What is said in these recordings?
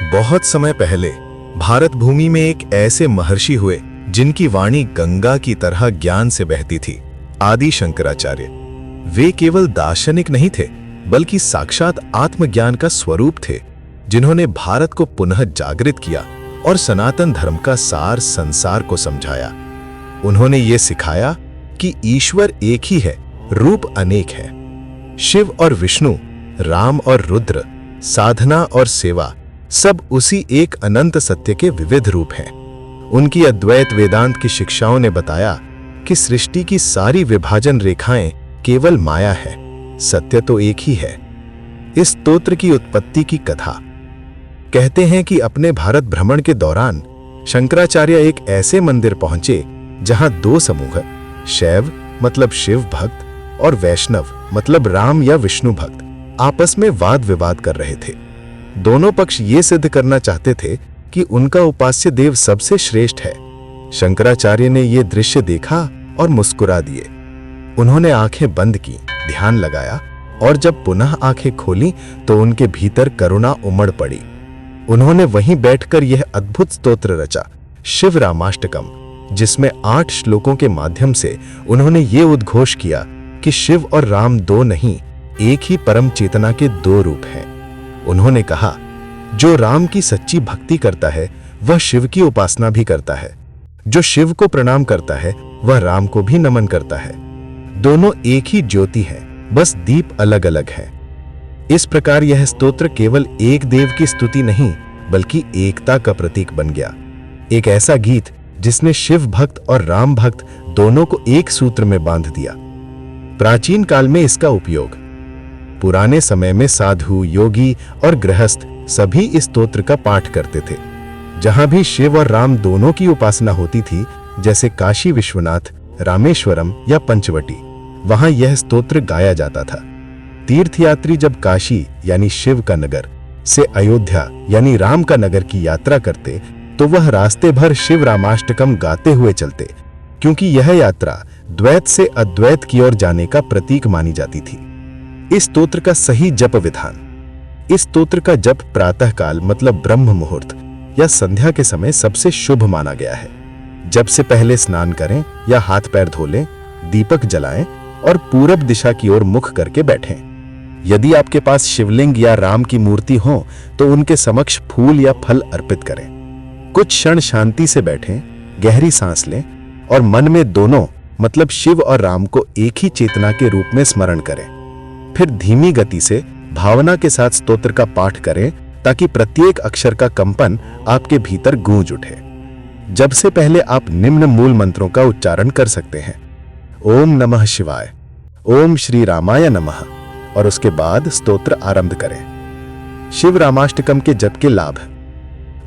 बहुत समय पहले भारत भूमि में एक ऐसे महर्षि हुए जिनकी वाणी गंगा की तरह ज्ञान से बहती थी। आदि शंकराचार्य। वे केवल दार्शनिक नहीं थे, बल्कि साक्षात आत्मज्ञान का स्वरूप थे, जिन्होंने भारत को पुनः जागृत किया और सनातन धर्म का सार संसार को समझाया। उन्होंने ये सिखाया कि ईश्वर एक ही है, रूप अनेक है। शिव और विष्णु, राम और रुद्र, साधना और सेवा सब उसी एक अनंत सत्य के विविध रूप हैं। उनकी अद्वैत वेदांत की शिक्षाओं ने बताया कि सृष्टि की सारी विभाजन रेखाएं केवल माया है, सत्य तो एक ही है। इस स्तोत्र की उत्पत्ति की कथा कहते हैं कि अपने भारत भ्रमण के दौरान शंकराचार्य एक ऐसे मंदिर पहुंचे जहां दो समूह, शैव मतलब शिव भक्त और वैष्णव मतलब राम या विष्णु भक्त, आपस में वाद विवाद कर रहे थे। दोनों पक्ष ये सिद्ध करना चाहते थे कि उनका उपास्य देव सबसे श्रेष्ठ है। शंकराचार्य ने यह दृश्य देखा और मुस्कुरा दिए। उन्होंने आंखें बंद की, ध्यान लगाया, और जब पुनः आंखें खोली तो उनके भीतर करुणा उमड़ पड़ी। उन्होंने वहीं बैठकर यह अद्भुत स्तोत्र रचा, शिव रामाष्टकम, जिसमें 8 श्लोकों के माध्यम से उन्होंने ये उद्घोष किया कि शिव और राम दो नहीं, एक ही परम चेतना के दो रूप हैं। उन्होंने कहा, जो राम की सच्ची भक्ति करता है वह शिव की उपासना भी करता है, जो शिव को प्रणाम करता है वह राम को भी नमन करता है। दोनों एक ही ज्योति हैं, बस दीप अलग अलग हैं। इस प्रकार यह स्तोत्र केवल एक देव की स्तुति नहीं, बल्कि एकता का प्रतीक बन गया। एक ऐसा गीत जिसने शिव भक्त और राम भक्त दोनों को एक सूत्र में बांध दिया। प्राचीन काल में इसका उपयोग पुराने समय में साधु, योगी और गृहस्थ सभी इस स्तोत्र का पाठ करते थे। जहां भी शिव और राम दोनों की उपासना होती थी, जैसे काशी विश्वनाथ, रामेश्वरम या पंचवटी, वहां यह स्तोत्र गाया जाता था। तीर्थयात्री जब काशी यानी शिव का नगर से अयोध्या यानी राम का नगर की यात्रा करते तो वह रास्ते भर शिव रामाष्टकम गाते हुए चलते, क्योंकि यह यात्रा द्वैत से अद्वैत की ओर जाने का प्रतीक मानी जाती थी। इस स्तोत्र का सही जप विधान। इस स्तोत्र का जप प्रातः काल मतलब ब्रह्म मुहूर्त या संध्या के समय सबसे शुभ माना गया है। जब से पहले स्नान करें या हाथ पैर धो लें, दीपक जलाएं और पूरब दिशा की ओर मुख करके बैठें। यदि आपके पास शिवलिंग या राम की मूर्ति हो तो उनके समक्ष फूल या फल अर्पित करें। कुछ क्षण शांति से बैठें, गहरी सांस लें और मन में दोनों मतलब शिव और राम को एक ही चेतना के रूप में स्मरण करें। फिर धीमी गति से भावना के साथ स्तोत्र का पाठ करें ताकि प्रत्येक अक्षर का कंपन आपके भीतर गूंज उठे। जब से पहले आप निम्न मूल मंत्रों का उच्चारण कर सकते हैं, ओम नमः शिवाय, ओम श्री रामाय नमः, और उसके बाद स्तोत्र आरंभ करें। शिव रामाष्टकम के जप के लाभ।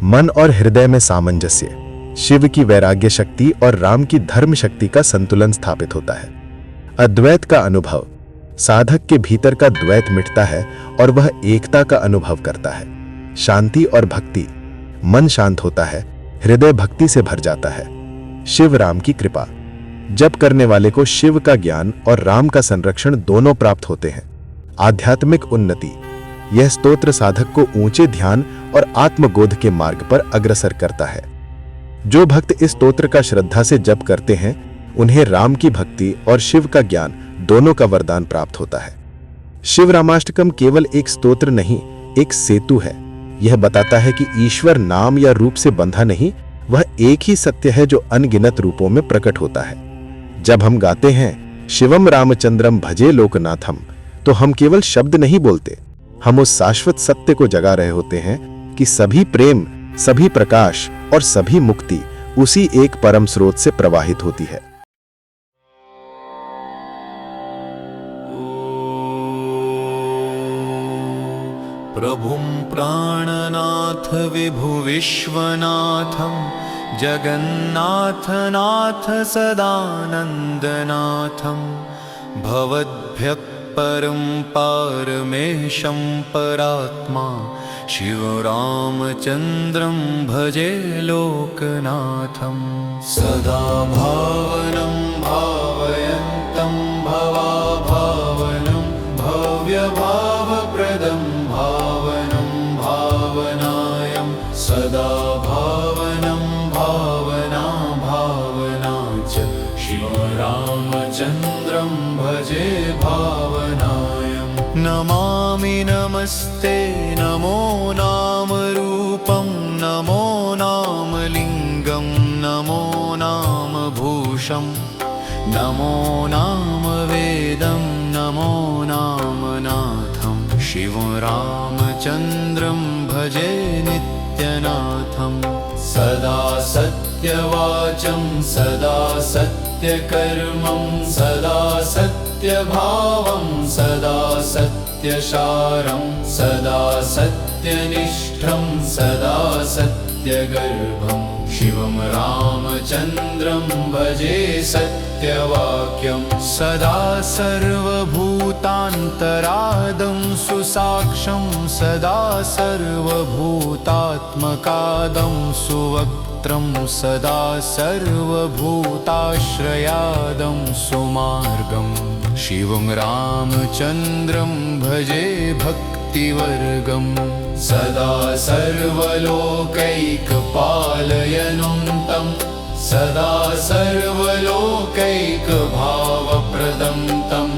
मन और हृदय में सामंजस्य, शिव की वैराग्य शक्ति और राम की धर्म शक्ति का संतुलन स्थापित होता है। अद्वैत का अनुभव, साधक के भीतर का द्वैत मिटता है और वह एकता का अनुभव करता है। शांति और भक्ति, मन शांत होता है, हृदय भक्ति से भर जाता है। शिव राम की कृपा, जप करने वाले को शिव का ज्ञान और राम का संरक्षण दोनों प्राप्त होते हैं। आध्यात्मिक उन्नति, यह स्तोत्र साधक को ऊंचे ध्यान और आत्मबोध के मार्ग पर अग्रसर करता है। जो भक्त इस स्तोत्र का श्रद्धा से जप करते हैं, उन्हें राम की भक्ति और शिव का ज्ञान दोनों का वरदान प्राप्त होता है। शिव रामाष्टकम केवल एक स्तोत्र नहीं, एक सेतु है। यह बताता है कि ईश्वर नाम या रूप से बंधा नहीं, वह एक ही सत्य है जो अनगिनत रूपों में प्रकट होता है। जब हम गाते हैं शिवम रामचंद्रम भजे लोकनाथम, तो हम केवल शब्द नहीं बोलते, हम उस शाश्वत सत्य को जगा रहे होते हैं कि सभी प्रेम, सभी प्रकाश और सभी मुक्ति उसी एक परम स्रोत से प्रवाहित होती है। प्रभुं प्राणनाथ विभु विश्वनाथं जगन्नाथनाथ सदानन्दनाथं भवद्भ्यः परं पारमेशं परात्मा शिवरामचन्द्रं भजे लोकनाथं सदा भावनं भावयन्तं भवाभावनं भव्यभावप्रदं भावनं भावनायं सदा भावनं भावना भावना च शिवं रामचन्द्रं भजे भावनायम् नमामि नमस्ते नमो नाम रूपं नमो नाम लिङ्गं नमो नाम भूषं नमो नाम वेदं नमो नाम नाथं शिवं रामचन्द्रं भजे नित्यनाथं सदा सत्यवाचं सदा सत्यकर्मं सदा सत्यभावं सदा सत्यसारं सदा सत्यनिष्ठं सदा सत्यगर्भं शिवं रामचन्द्रं भजे सत्यवाक्यं सदा सर्वभूतान्तरादं सुसाक्षं सदा सर्वभूतात्मकादं सुवक्त्रं सदा सर्वभूताश्रयादं सुमार्गं शिवं रामचन्द्रं भजे भक्तिवर्गं सदा सर्वलोकैकपालयनं तं सदा सर्वलोकैकभावप्रदं तं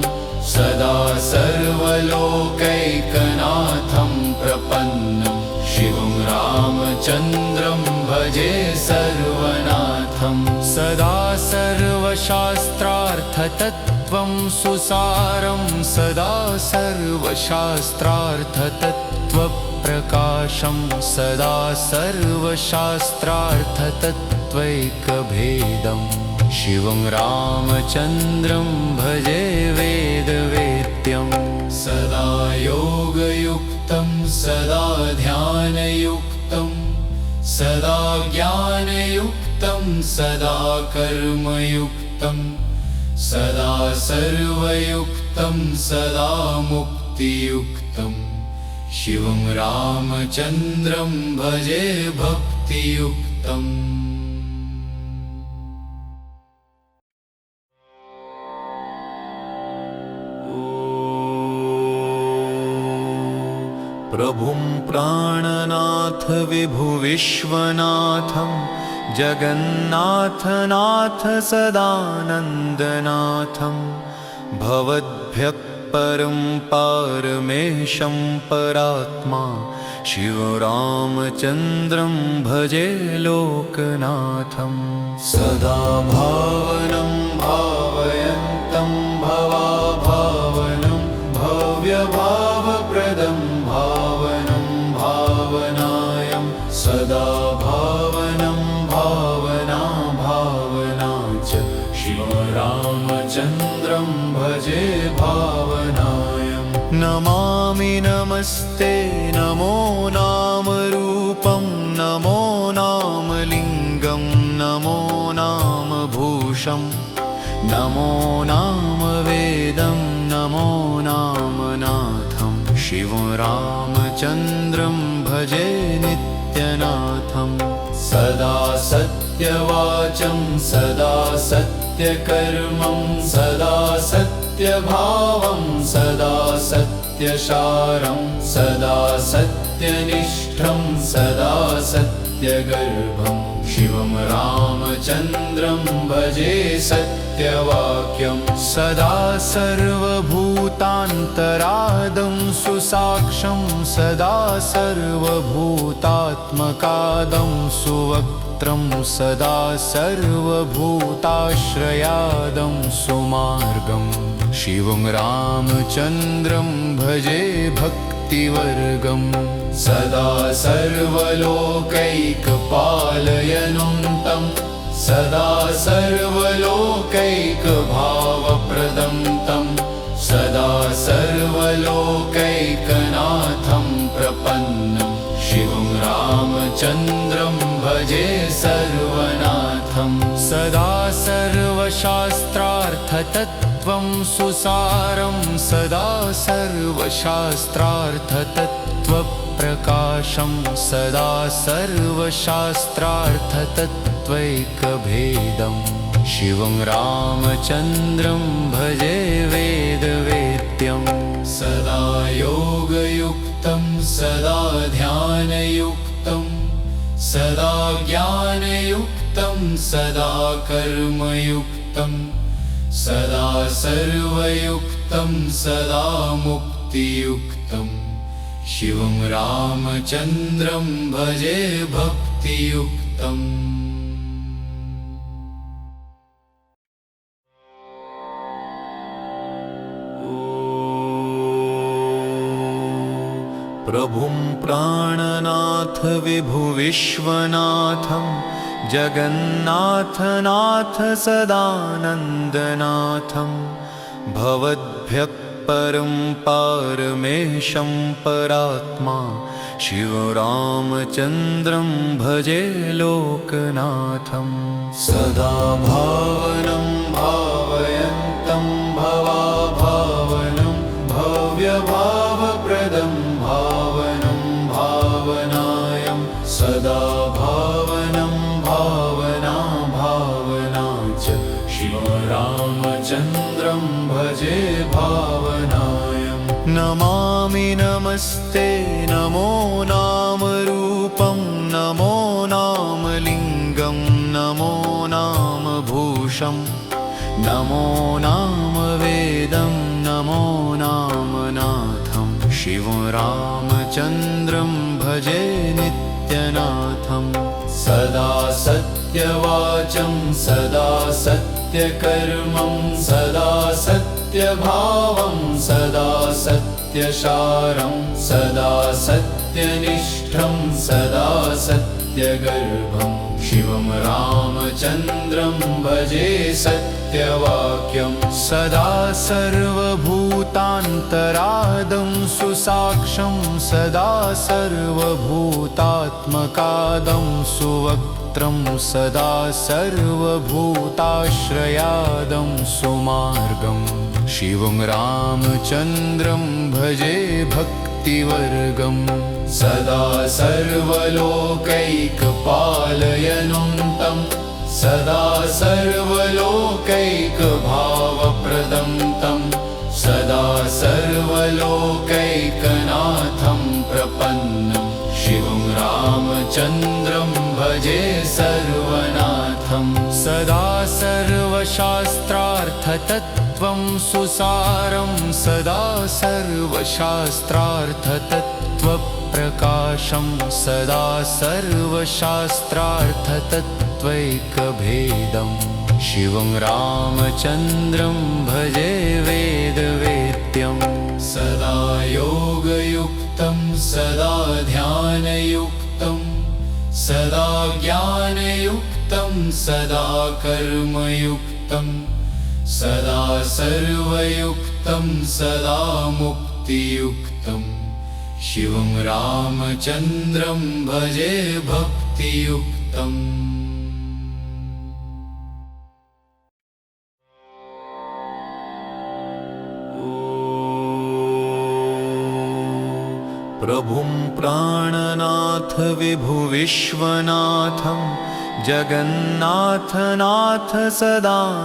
सदा सर्वलोकैकनाथं प्रपन्नं शिवं रामचन्द्रं भजे सर्वनाथं सदा सर्वशास्त्रार्थतत्त्वं सुसारं सदा सर्वशास्त्रार्थतत्त्वप्रकाशं सदा सर्वशास्त्रार्थतत्त्वैकभेदं शिवं रामचन्द्रं भजे वेदवेद्यं सदा योगयुक्तं सदा ध्यानयुक्तं सदा ज्ञानयुक्तं सदा कर्मयुक्तं सदा सर्वयुक्तं सदा मुक्तियुक्तं शिवं रामचन्द्रं भजे भक्तियुक्तम् प्रभुं प्राणनाथ विभु विश्वनाथं जगन्नाथनाथ सदानन्दनाथं भवद्भ्यः परं पारमेशं परात्मा शिव रामचन्द्रं भजे लोकनाथं सदा भावनं भावयन्तं भवाभावनं भव्यभावप्रदं भावनं भावनायं सदा भावनं भावना भावना च शिवं रामचन्द्रं भजे भावनायम् नमामि नमस्ते नमो नाम रूपं नमो नाम लिङ्गं नमो नाम भूषं नमो नाम वेदं नमो नाम नाथं शिवं रामचन्द्रं भजे नित्यनाथं सदा सत्यवाचं सदा सत्यकर्मं सदा सत्यभावं सदा सत्यसारं सदा सत्यनिष्ठं सदा सत्यगर्भं शिवं रामचन्द्रं भजे सत्यवाक्यं सदा सर्वभूतान्तरादं सुसाक्षं सदा सर्वभूतात्मकादं सुवक्त्रं सदा सर्वभूताश्रयादं सुमार्गं शिवं रामचन्द्रं भजे भक्तिवर्गं सदा सर्वलोकैकपालयनं तं सदा सर्वलोकैकभावप्रदं तं सदा सर्वलोकैकनाथं प्रपन्नं शिवं रामचन्द्रं भजे सर्वनाथं सदा सर्वशास्त्रार्थतत्त्वं सुसारं सदा सर्वशास्त्रार्थतत्त्वप्रकाशं सदा सर्वशास्त्रार्थतत्त्वैकभेदं शिवं रामचन्द्रं भजे वेदवेद्यं सदा योगयुक्तं सदा ध्यानयुक्तं सदा ज्ञानयुक्तं सदा कर्मयुक्तं सदा सर्वयुक्तं सदा मुक्तियुक्तं शिवं रामचन्द्रं भजे भक्तियुक्तम्। प्रभुं प्राणनाथ विभुविश्वनाथं जगन्नाथनाथ सदानन्दनाथं भवद्भ्यः परं पारमेशं परात्मा शिवरामचन्द्रं भजे लोकनाथं। सदा भावनं भावयन्तं भवाभावनं भव्यभावप्रदं भावनं भावनायं सदा भावनं भावना भावना च शिवरामचन्द्रं भजे भावनायं। नमामि नमस्ते नमो नामरूपं नमो नामलिङ्गं नमो नामभूषं नमो नामवेदं नमो नामनाथं शिवं रामचन्द्रं भजे नित्यनाथं। सदा सत्यवाचं सदा सत्यकर्मं सदा सत्यभावं सदा सत्यसारं सदा सत्यनिष्ठं सदा सत्यगर्भं शिवं रामचन्द्रं भजे सत्यवाक्यं। सदा सर्वभूतान्तरादं सुसाक्षं सदा सर्वभूतात्मकादं सुवक्त्रं सदा सर्वभूताश्रयादं सुमार्गं शिवं रामचन्द्रं भजे भक्तिवर्गं। सदा सर्वलोकैकपालयनं तं सदा सर्वलोकैकभावप्रदं तं सदा सर्वलोकैकनाथं प्रपन्नं शिवं रामचन्द्रं भजे सर्वनाथं। सदा सर्वशास्त्रार्थतत्त्वं सुसारं सदा सर्वशास्त्रार्थतत्त्वप्रकाशं सदा सर्वशास्त्रार्थतत्त्वैकभेदं शिवं रामचन्द्रं भजे वेदवेद्यं। सदा योगयुक्तं सदा ध्यानयुक्तं सदा ज्ञानयुक्तं सदा कर्मयुक्तं सदा सर्वयुक्तं सदा मुक्तियुक्तं शिवं रामचन्द्रं भजे भक्तियुक्तम्। प्रभुं प्राणनाथ विभुविश्वनाथं जगन्नाथनाथ सदानन्दनाथं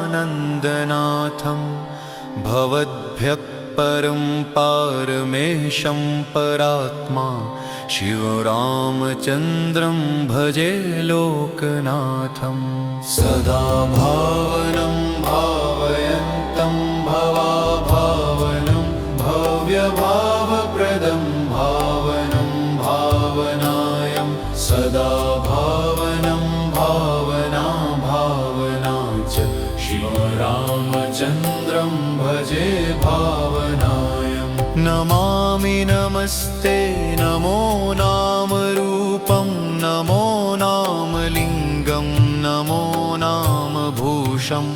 भवद्भ्यः परं पारमेशं परात्मा शिवरामचन्द्रं भजे लोकनाथं। सदा भावनं भावयन्तं भवाभावनं भव्यभावप्रदं भावनं भावनायं सदा भावनं भावना भावना च शिवरामचन्द्रं भजे भावनायं। नमामि नमस्ते नमो नामरूपं नमो नामलिङ्गं नमो नामभूषं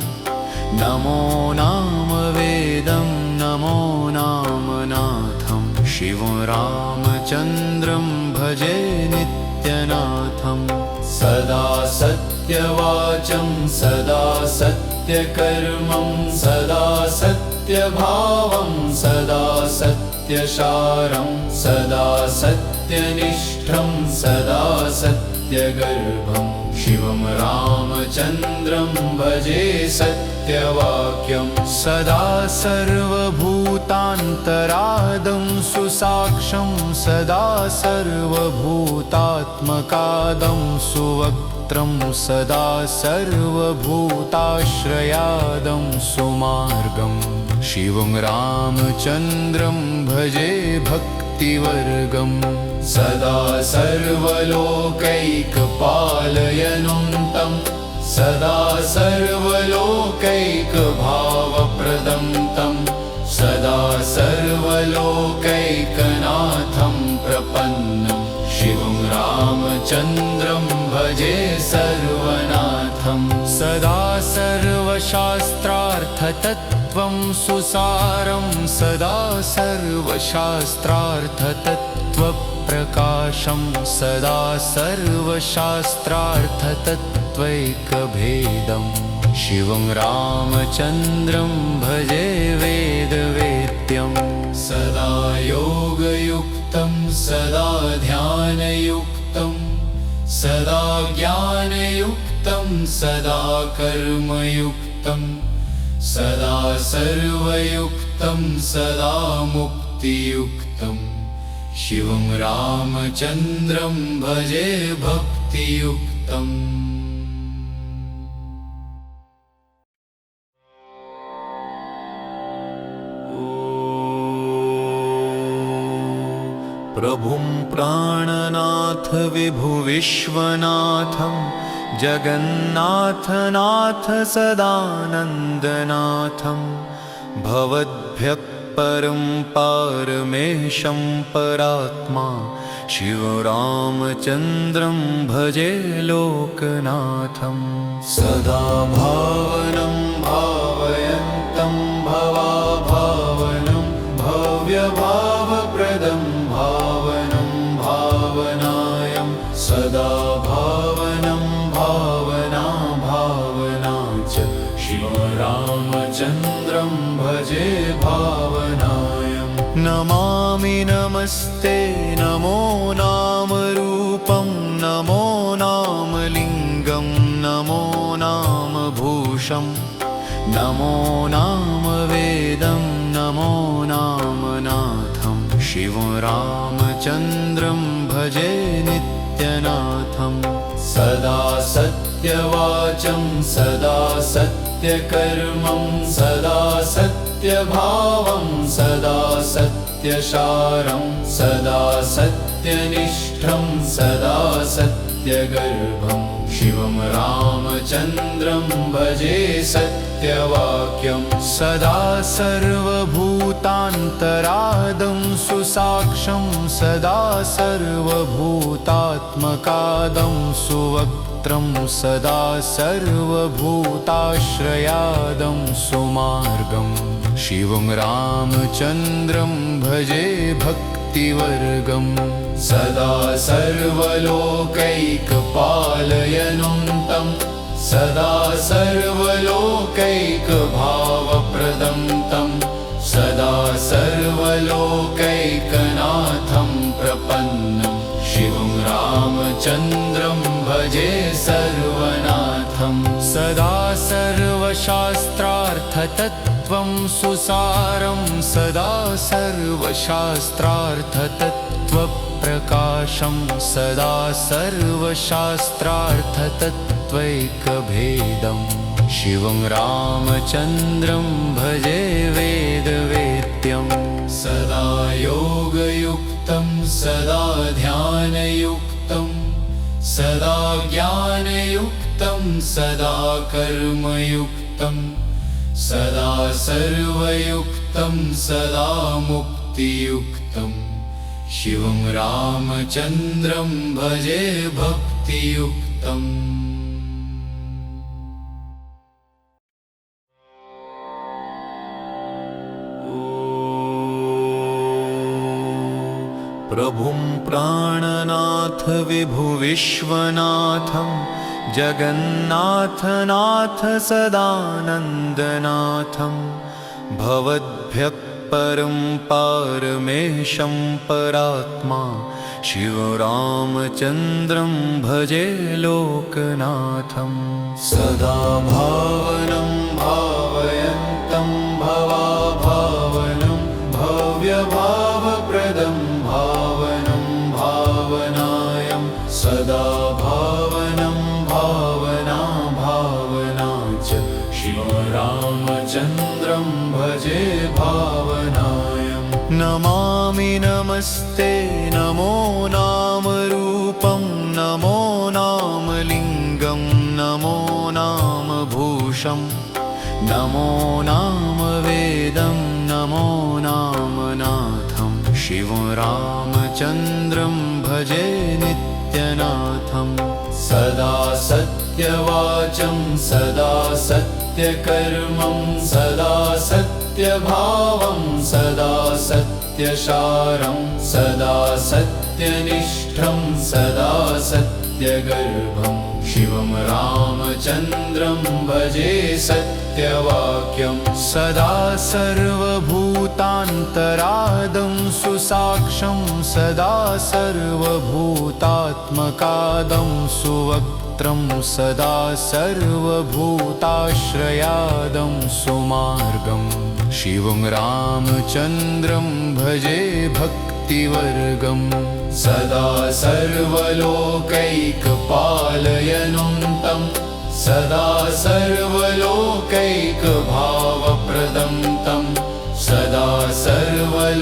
नमो नामवेदं नमो नामनाथं शिवं रामचन्द्रं भजे नित्यनाथं। सदा सत्यवाचं सदा सत्यकर्मं सदा सत्यभावं सदा सत्यसारं सदा सत्यनिष्ठं सदा सत्यगर्भं शिवं रामचन्द्रं भजे सत्यवाक्यं सदा सर्वभूतान्तरादं सुसाक्षं सदा सर्वभूतात्मकादं सुवक्त्रं सदा सर्वभूताश्रयादं सुमार्गं शिवं रामचन्द्रं भजे भक्तिवर्गं सदा सर्वलोकैकपालयनुन्तं सदा सर्वलोकैकभावप्रदं तं सदा सर्वलोकैकनाथं प्रपन्नं शिवं रामचन्द्रं भजे सर्वनाथं सदा सर्वशास्त्रार्थतत्त्वं सुसारं सदा सर्वशास्त्रार्थतत्त्वप्रकाशं सदा सर्वशास्त्रार्थतत्त्वैकभेदं शिवं रामचन्द्रं भजे वेदवेद्यं सदा योगयुक्तं सदा ध्यानयुक्तं सदा ज्ञानयुक्तं सदा कर्मयुक्तं सदा सर्वयुक्तं सदा मुक्तियुक्तं शिवं रामचन्द्रं भजे भक्तियुक्तम् प्रभुं प्राणनाथ विभुविश्वनाथं जगन्नाथनाथ सदानन्दनाथं भवद्भ्यः परं पारमेशं परात्मा शिवरामचन्द्रं भजे लोकनाथं सदा भावनं भावयन्तं भवाभावनं भव्यभावप्रदं भावनं भावनायं सदा भावनं भावना भावना च शिवरामचन्द्रं भजे भावनायं नमामि नमस्ते नमो नामरूपं नमो नामलिङ्गं नमो नामभूषं नमो नाम वेदं नमो नामनाथं शिवं रामचन्द्रं भजे नित्यनाथं सदा सत्यवाचं सदा सत्यकर्मं सदा सत्यभावं सदा सत्यशारं सदा सत्यनिष्ठं सदा सत्यगर्भं शिवं रामचन्द्रं भजे सत्यवाक्यं सदा सर्वभूतान्तरादं सुसाक्षं सदा सर्वभूतात्मकादं सुवक्त्रं सदा सर्वभूताश्रयादं सुमार्गं शिवं रामचन्द्रं भजे भक्तिवर्गं सदा सर्वलोकैकपालयनुन्तं सदा सर्वलोकैकभावप्रदं तं सदा सर्वलोकैकनाथं प्रपन्नं शिवं रामचन्द्रं भजे सर्वनाथं सदा सर्वशास्त्रार्थतत्त्वं सुसारं सदा सर्वशास्त्रार्थतत्त्वप्रकाशं सदा सर्वशास्त्रार्थतत्त्वैकभेदं शिवं रामचन्द्रं भजे वेदवेद्यं सदा योगयुक्तं सदा ध्यानयुक्तं सदा ज्ञानयुक्तं सदा कर्मयुक्तं सदा सर्वयुक्तं सदा मुक्तियुक्तं शिवं रामचन्द्रं भजे भक्तियुक्तम् प्रभुं प्राणनाथ विभुविश्वनाथं जगन्नाथनाथ सदानन्दनाथं भवद्भ्यः परं पारमेशं परात्मा शिवरामचन्द्रं भजे लोकनाथं सदा भावनं भावयन्तं भवाभावनं भव्यभावप्रदं भावनं भावनायं सदा भावनं भावना भावना च शिवरामचन्द्रं भजे भावनायं नमामि नमस्ते नमो नाम रूपं नमो नाम लिङ्गं नमो नाम भूषं नमो नाम वेदं नमो नाम नाथं शिवरामचन्द्रं भजे नित्यनाथं सदा सत्यवाचं सदा सत्यकर्मं सदा सत्यभावं सदा सत्यसारं सदा सत्यनिष्ठं सदा सत्यगर्भं शिवं रामचन्द्रं भजे सत्यवाक्यं सदा सर्वभूतान्तरादं सुसाक्षं सदा सर्वभूतात्मकादं सुवक्त्रं सदा सर्वभूताश्रयादं सुमार्गं शिवं रामचन्द्रं भजे भक्तिवर्गं सदा सर्वलोकैकपालयनुन्तं सदा सर्वलोकैकभावप्रदं तं सदा सर्वलोकैकनाथं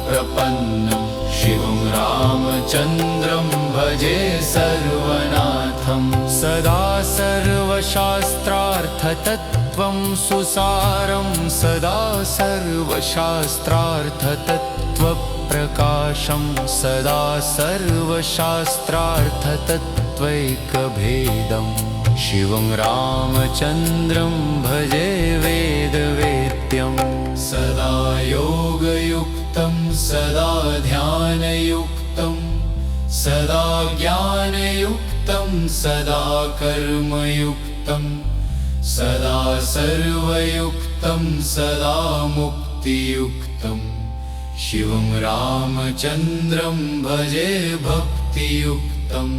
प्रपन्नं शिवं रामचन्द्रं भजे सर्वनाथं सदा सर्वशास्त्रार्थतत्त्वं सुसारं सदा सर्वशास्त्रार्थतत्त्वप्रकाशं सदा सर्वशास्त्रार्थतत्त्वैकभेदं शिवं रामचन्द्रं भजे वेदवेद्यं सदा योगयुक्तं सदा ध्यानयुक्तं सदा ज्ञानयुक्तं सदा कर्मयुक्तं सदा सर्वयुक्तं सदा मुक्तियुक्तं शिवं रामचन्द्रं भजे भक्तियुक्तम्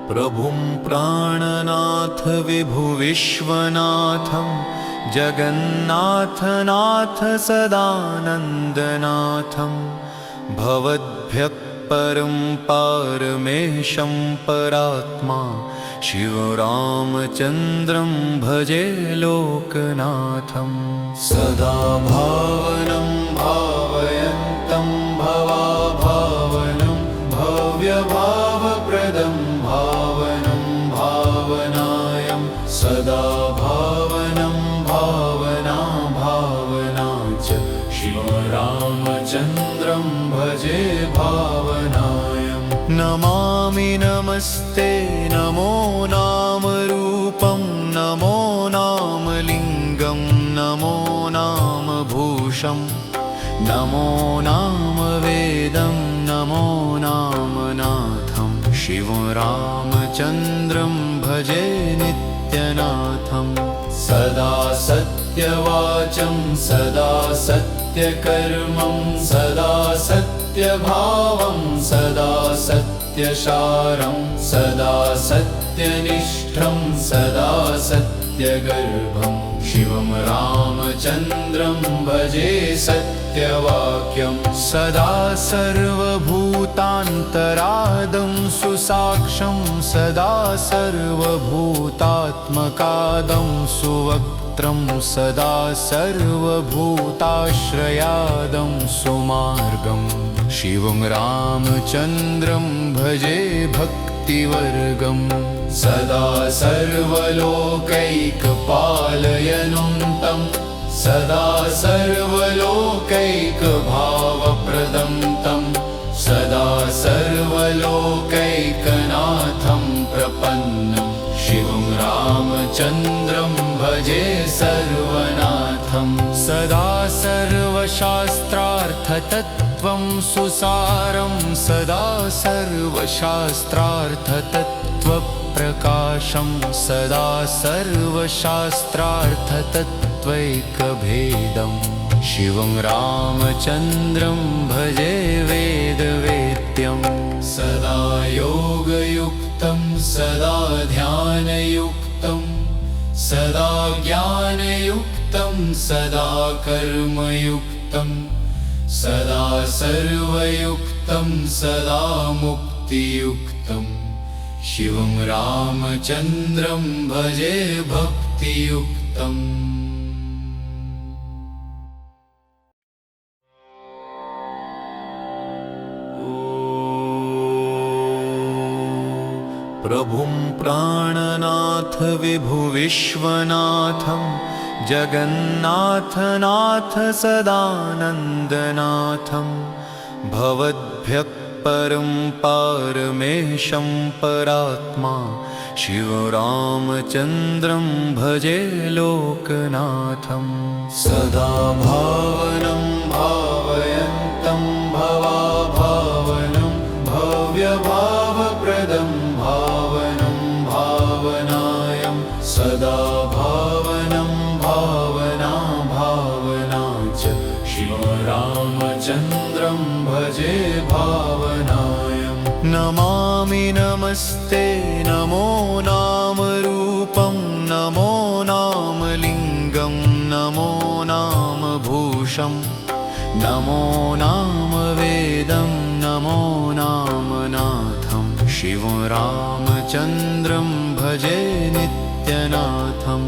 प्रभुं प्राणनाथ विभुविश्वनाथं जगन्नाथनाथ सदानन्दनाथं भवद्भ्यः परं पारमेशं परात्मा शिवरामचन्द्रं भजे लोकनाथं सदा भावनं भावयन्तं भवाभावनं भव्यभावप्रदं भावनं भावनायं सदा भावनं भावना भावना च शिवरामचन्द्रं भजे भावनायं नमामि नमस्ते नमो नाम रूपं नमो नाम लिङ्गं नमो नाम भूषं नमो नाम वेदं नमो नाम नाथं शिवं रामचन्द्रं भजे नित्यनाथं सदा सत्यवाचं सदा सत्यकर्मं सदा सत्यभावं सदा सत्यसारं सदा सत्यनिष्ठं सदा सत्यगर्भं शिवं रामचन्द्रं भजे सत्यवाक्यं सदा सर्वभूतान्तरादं सुसाक्षं सदा सर्वभूतात्मकादं सुवक्त्रं सदा सर्वभूताश्रयादं सुमार्गं शिवं रामचन्द्रं भजे भक्तिवर्गं सदा सर्वलोकैकपालयनुन्तं सदा सर्वलोकैकभावप्रदं तं सदा सर्वलोकैकनाथं प्रपन्नं शिवं रामचन्द्रं भजे सर्वनाथं सदा सर्वशास्त्रार्थतत्त्वं सुसारं सदा सर्वशास्त्रार्थतत्त्वप्रकाशं प्रकाशं सदा सर्वशास्त्रार्थतत्त्वैकभेदं शिवं रामचन्द्रं भजे वेदवेद्यं सदा योगयुक्तं सदा ध्यानयुक्तं सदा ज्ञानयुक्तं सदा कर्मयुक्तं सदा सर्वयुक्तं सदा मुक्तियुक्तं शिवं रामचन्द्रं भजे भक्तियुक्तम् प्रभुं प्राणनाथ विभुविश्वनाथं जगन्नाथनाथ सदानन्दनाथं भवद्भ्यः परं पारमेशं परात्मा शिवरामचन्द्रं भजे लोकनाथं सदा भावनं भावयन्तं भवाभावनं भव्यभावप्रदं भावनं भावनायं सदा भावनं भावना भावना च शिवरामचन्द्रं भजे भावनायं नमामि नमस्ते नमो नाम रूपं नमो नाम लिङ्गं नमो नाम भूषं नमो नाम वेदं नमो नाम नाथं शिवं रामचन्द्रं भजे नित्यनाथं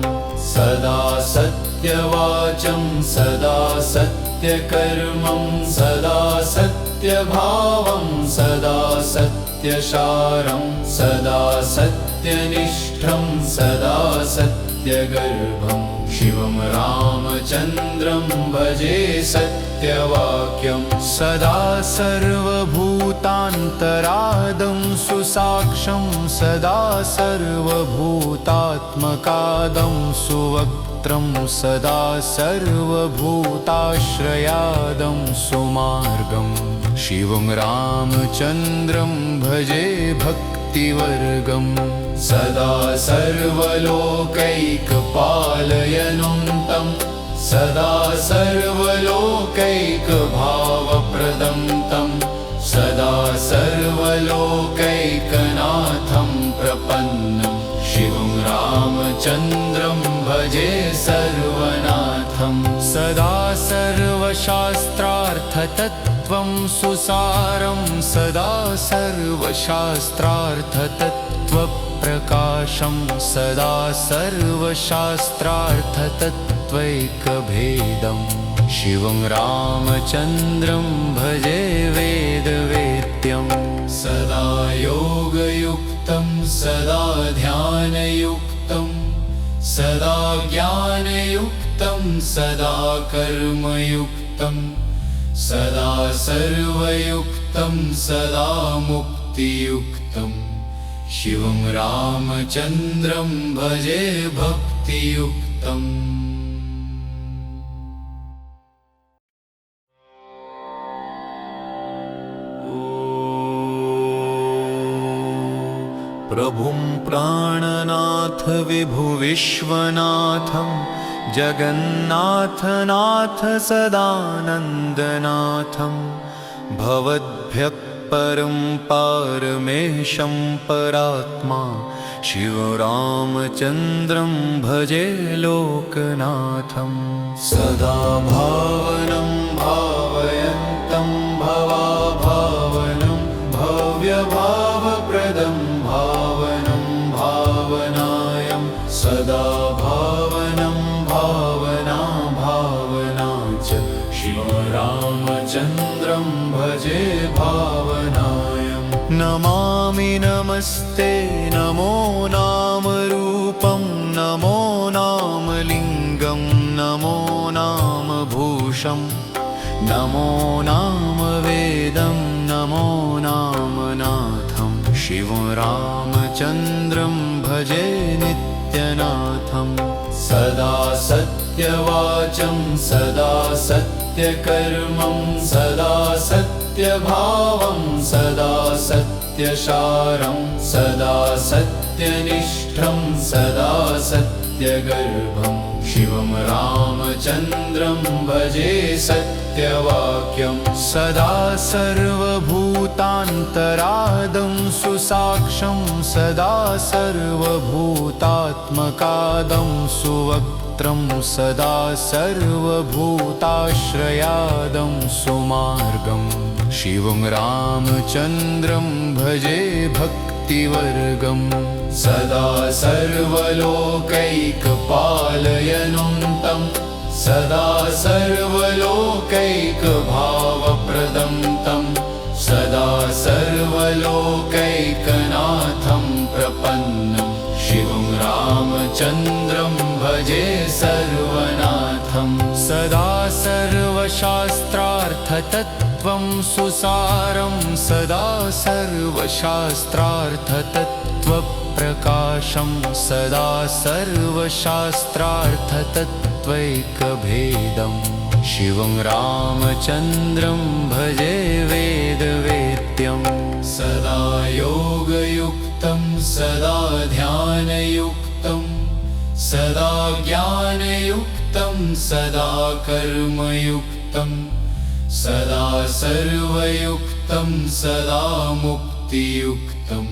सदा सत्यवाचं सदा सत्यकर्मं सदा सत्यभावं सदा सत्यसारं सदा सत्यनिष्ठं सदा सत्यगर्भं शिवं रामचन्द्रं भजे सत्यवाक्यं सदा सर्वभूतान्तरादं सुसाक्षं सदा सर्वभूतात्मकादं सुवक्त्रं सदा सर्वभूताश्रयादं सुमार्गं शिवं रामचन्द्रं भजे भक्तिवर्गं सदा सर्वलोकैकपालयनुन्तं सदा सर्वलोकैकभावप्रदं तं सदा सर्वलोकैकनाथं प्रपन्नं शिवं रामचन्द्रं भजे सर्वनाथं सदा सर्वशास्त्रार्थतत्त्वं सुसारं सदा सर्वशास्त्रार्थतत्त्वप्रकाशं सदा सर्वशास्त्रार्थतत्त्वैकभेदं शिवं रामचन्द्रं भजे वेदवेद्यं सदा योगयुक्तं सदा ध्यानयुक्तं सदा ज्ञानयुक्तं सदा कर्मयुक्तं सदा सर्वयुक्तं सदा मुक्तियुक्तं शिवं रामचन्द्रं भजे भक्तियुक्तम् प्रभुं प्राणनाथ विभुविश्वनाथं जगन्नाथनाथ सदानन्दनाथं भवद्भ्यः परं पारमेशं परात्मा शिवरामचन्द्रं भजे लोकनाथं सदा भावनं भावयन्तं भवाभावनं भव्यभावप्रदं भावनं भावनायं सदा भावनं भावना भावना च शिवरामचन्द्रं भजे भावनायं नमामि नमस्ते नमो नाम रूपं नमो नाम लिङ्गं नमो नाम भूषं नमो नाम वेदं नमो नाम नाथं शिवं रामचन्द्रं भजे नित्यनाथं सदा सत्यवाचं सदा सत्यकर्मं सदा सत्यभावं सदा सत्यसारं सदा सत्य सत्यनिष्ठं सदा सत्यगर्भं शिवं रामचन्द्रं भजे सत्यवाक्यं सदा सर्वभूतान्तरादं सुसाक्षं सदा सर्वभूतात्मकादं सुवक्त्रं सदा सर्वभूताश्रयादं सुमार्गं शिवं रामचन्द्रं भजे भक्तिवर्गं सदा सर्वलोकैकपालयनुं तं सदा सर्वलोकैकभावप्रदं तं सदा सर्वलोकैकनाथं प्रपन्नं शिवं रामचन्द्रं भजे सर्वनाथं सदा सर्वशास्त्रार्थतत्त्वं सुसारं सदा सर्वशास्त्रार्थतत्त्वप्रकाशं सदा सर्वशास्त्रार्थतत्त्वैकभेदं शिवं रामचन्द्रं भजे वेदवेद्यं सदा योगयुक्तं सदा ध्यानयुक्तं सदा ज्ञानयुक्तं सदा कर्मयुक्तं सदा सर्वयुक्तं सदा मुक्तियुक्तं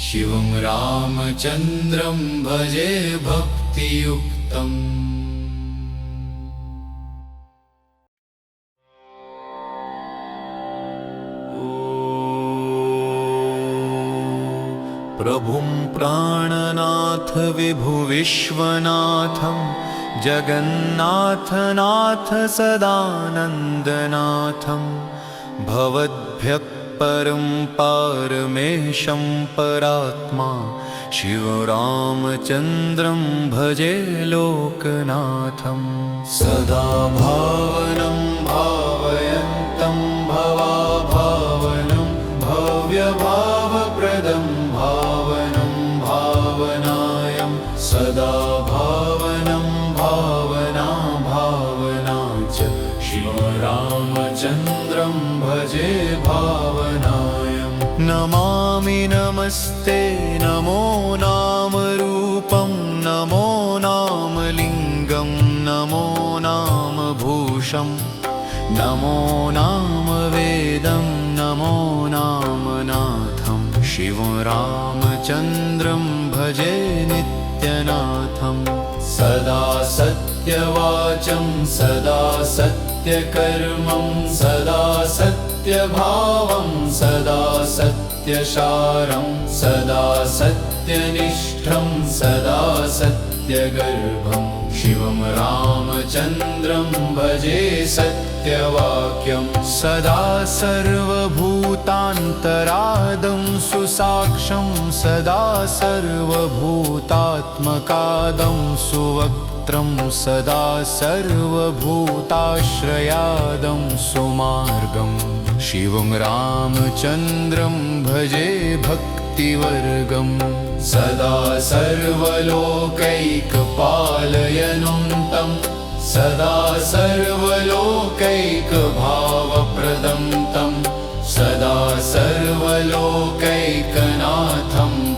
शिवं रामचन्द्रं भजे भक्तियुक्तम् प्रभुं प्राणनाथ विभुविश्वनाथं जगन्नाथनाथ सदानन्दनाथं भवद्भ्यः परं पारमेशं परात्मा शिवरामचन्द्रं भजे लोकनाथं सदा भावनं भावयन्तं भवाभावनं भव्यभावप्रदं भावनं भावनायं सदा भावनं भावना भावना च शिवरामचन्द्रं भजे भावनायं नमामि नमस्ते नमो नाम रूपं नमो नाम लिङ्गं नमो नाम भूषं नमो नाम वेदं नमो नाम नाथं शिवं रामचन्द्रं भजे नित्यनाथं सदा सत्यवाचं सदा सत्यकर्मं सदा सत्यभावं सदा सत्यसारं सदा सत्यनिष्ठं सदा सत्यगर्भं शिवं रामचन्द्रं भजे सत्यवाक्यं सदा सर्वभूतान्तरादं सुसाक्षं सदा सर्वभूतात्मकादं सुवक्त्रं सदा सर्वभूताश्रयादं सुमार्गं शिवं रामचन्द्रं भजे भक्तिवर्गं सदा सर्वलोकैकपालयनुं तं सदा सर्वलोकैकभावप्रदं तं सदा सर्वलोकैकनाथं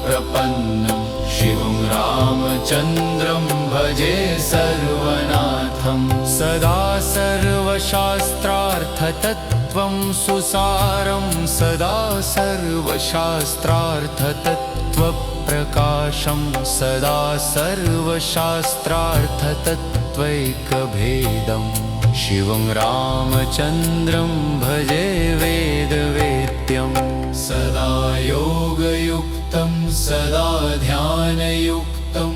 प्रपन्नं शिवं रामचन्द्रं भजे सर्वनाथं सदा सर्वशास्त्रार्थतत्त्वं सुसारं सदा सर्वशास्त्रार्थतत्त्वप्रकाशं सदा सर्वशास्त्रार्थतत्त्वैकभेदं शिवं रामचन्द्रं भजे वेदवेद्यं सदा योगयुक्तं सदा ध्यानयुक्तं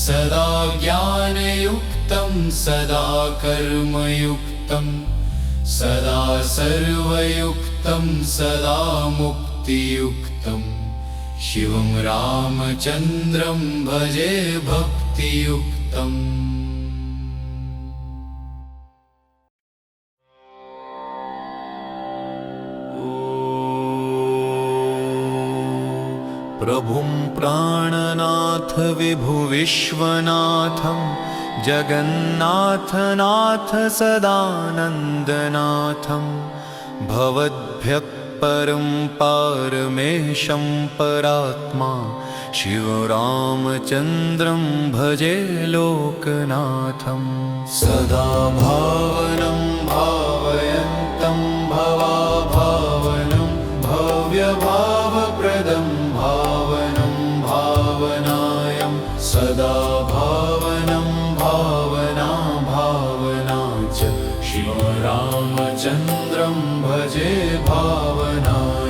सदा ज्ञानयुक्तं सदा कर्मयुक्तं सदा सर्वयुक्तं सदा मुक्तियुक्तं शिवं रामचन्द्रं भजे भक्तियुक्तम् प्रभुं प्राणनाथ विभुविश्वनाथं जगन्नाथनाथ सदानन्दनाथं भवद्भ्यः परं पारमेशं परात्मा शिवरामचन्द्रं भजे लोकनाथं सदा भावनं भावयन्तं भवाभावनं भव्यभावप्रदं भावनं भावनायं सदा भावनं भावना भावना च शिवरामचन्द्रं भजे भावनायं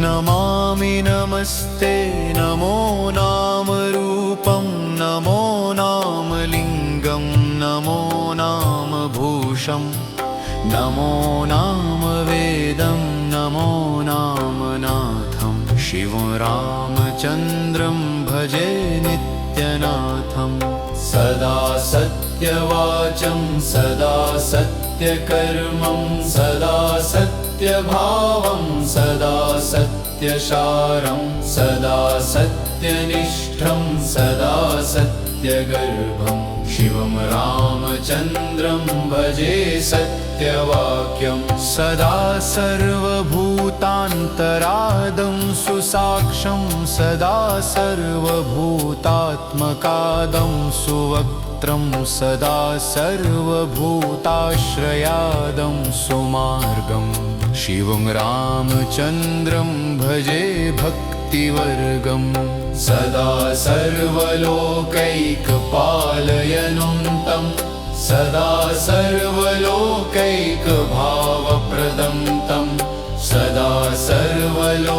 नमामि नमस्ते नमो नामरूपं नमो नामलिङ्गं नमो नामभूषं नमो नामवेदं नमो नामनाथं शिवरामचन्द्रं भजे नित्यनाथं सदा सत्यवाचं सदा सत्यकर्मं सदा सत्यभावं सदा सत्यसारं सदा सत्यनिष्ठं सदा सत्यगर्भं शिवं रामचन्द्रं भजे सत्यवाक्यं सदा सर्वभूतान्तरादं सुसाक्षं सदा सर्वभूतात्मकादं सुवक्त्रं सदा सर्वभूताश्रयादं सुमार्गं शिवं रामचन्द्रं भजे भक्तिवर्गं सदा सर्वलोकैकपालयनुं तं सदा सर्वलोकैकभावप्रदं तं सदा सर्वलोकैकनाथं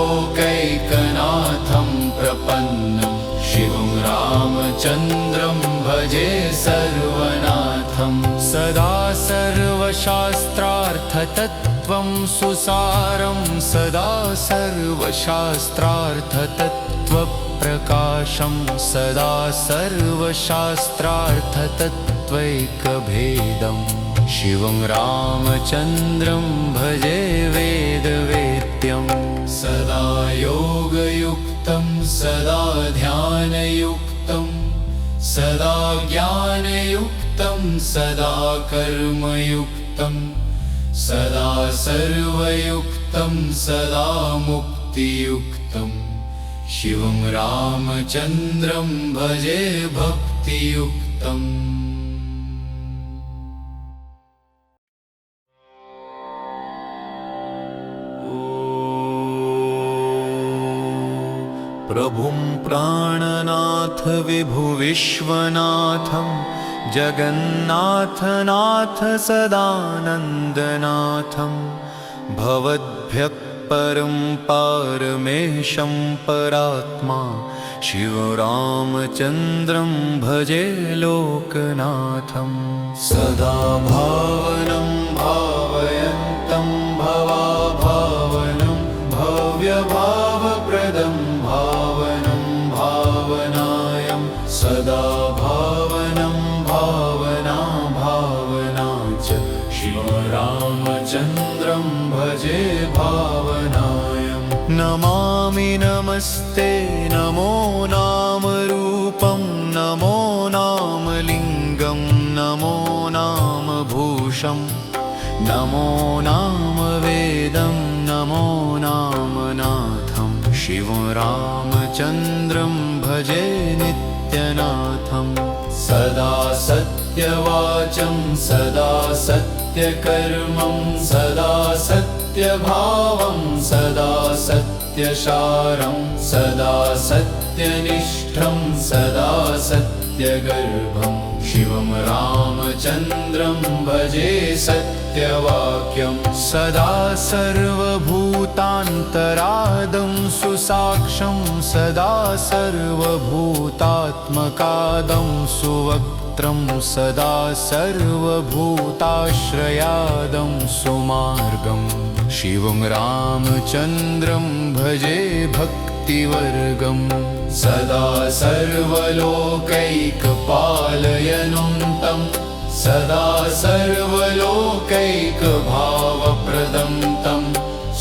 प्रपन्नं शिवं रामचन्द्रं भजे सर्वनाथं सदा सर्वशास्त्रार्थतत्त्वं सुसारं सदा सर्वशास्त्रार्थतत्त्वप्रकाशं सदा सर्वशास्त्रार्थतत्त्वैकभेदं शिवं रामचन्द्रं भजे वेदवेद्यं सदा योगयुक्तं सदा ध्यानयुक्तं सदा ज्ञानयुक्तं सदा कर्मयुक्तं सदा सर्वयुक्तं सदा मुक्तियुक्तं शिवं रामचन्द्रं भजे भक्तियुक्तम् प्रभुं प्राणनाथ विभुविश्वनाथं जगन्नाथनाथ सदानन्दनाथं भवद्भ्यः परं पारमेशं परात्मा शिवरामचन्द्रं भजे लोकनाथं सदा भावनं भावयन्तं भवाभावनं भव्यभावप्रदं भावनं भावनायं सदा भावनं भावना भावना च शिवरामचन्द्रं भजे भावनायं नमामि नमस्ते नमो नामरूपं नमो नामलिङ्गं नमो नामभूषं नमो नामवेदं नमो नामनाथं शिवं रामचन्द्रं भजे नित्यनाथं सदा सत्यवाचं सदा सत्यकर्मं सदा सत्यभावं सदा सत्यसारं सदा सत्यनिष्ठं सदा सत्यगर्भं शिवं रामचन्द्रं भजे सत्यवाक्यं सदा सर्वभूतान्तरादं सुसाक्षं सदा सर्वभूतात्मकादं सुवक्त्रं सदा सर्वभूताश्रयादं सुमार्गं शिवं रामचन्द्रं भजे भक्तिवर्गं सदा सर्वलोकैकपालयनुं तं सदा सर्वलोकैकभावप्रदं तं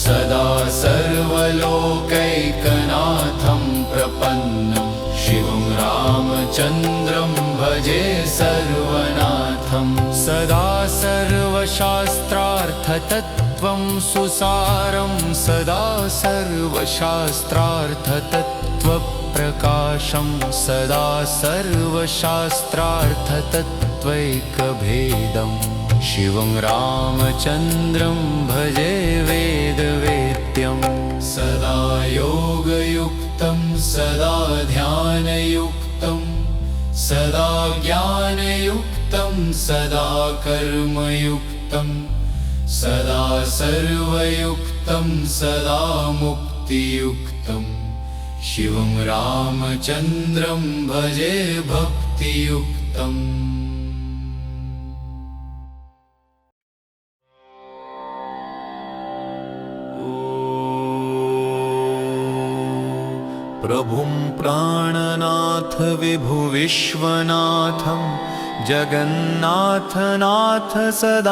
सदा सर्वलोकैकनाथं प्रपन्नं शिवं रामचन्द्रं भजे सर्वनाथं सदा सर्वशास्त्रार्थतत्त्वं सुसारं सदा सर्वशास्त्रार्थतत्त्वप्रकाशं प्रकाशं सदा सर्वशास्त्रार्थतत्त्वैकभेदम् शिवं रामचन्द्रं भजे वेदवेद्यं सदा योगयुक्तं सदा ध्यानयुक्तं सदा ज्ञानयुक्तं सदा कर्मयुक्तं सदा सर्वयुक्तं सदा मुक्तियुक्तं शिवं रामचन्द्रं भजे भक्तियुक्तम् प्रभुं प्राणनाथ विभुविश्वनाथं जगन्नाथनाथ सदानन्दनाथं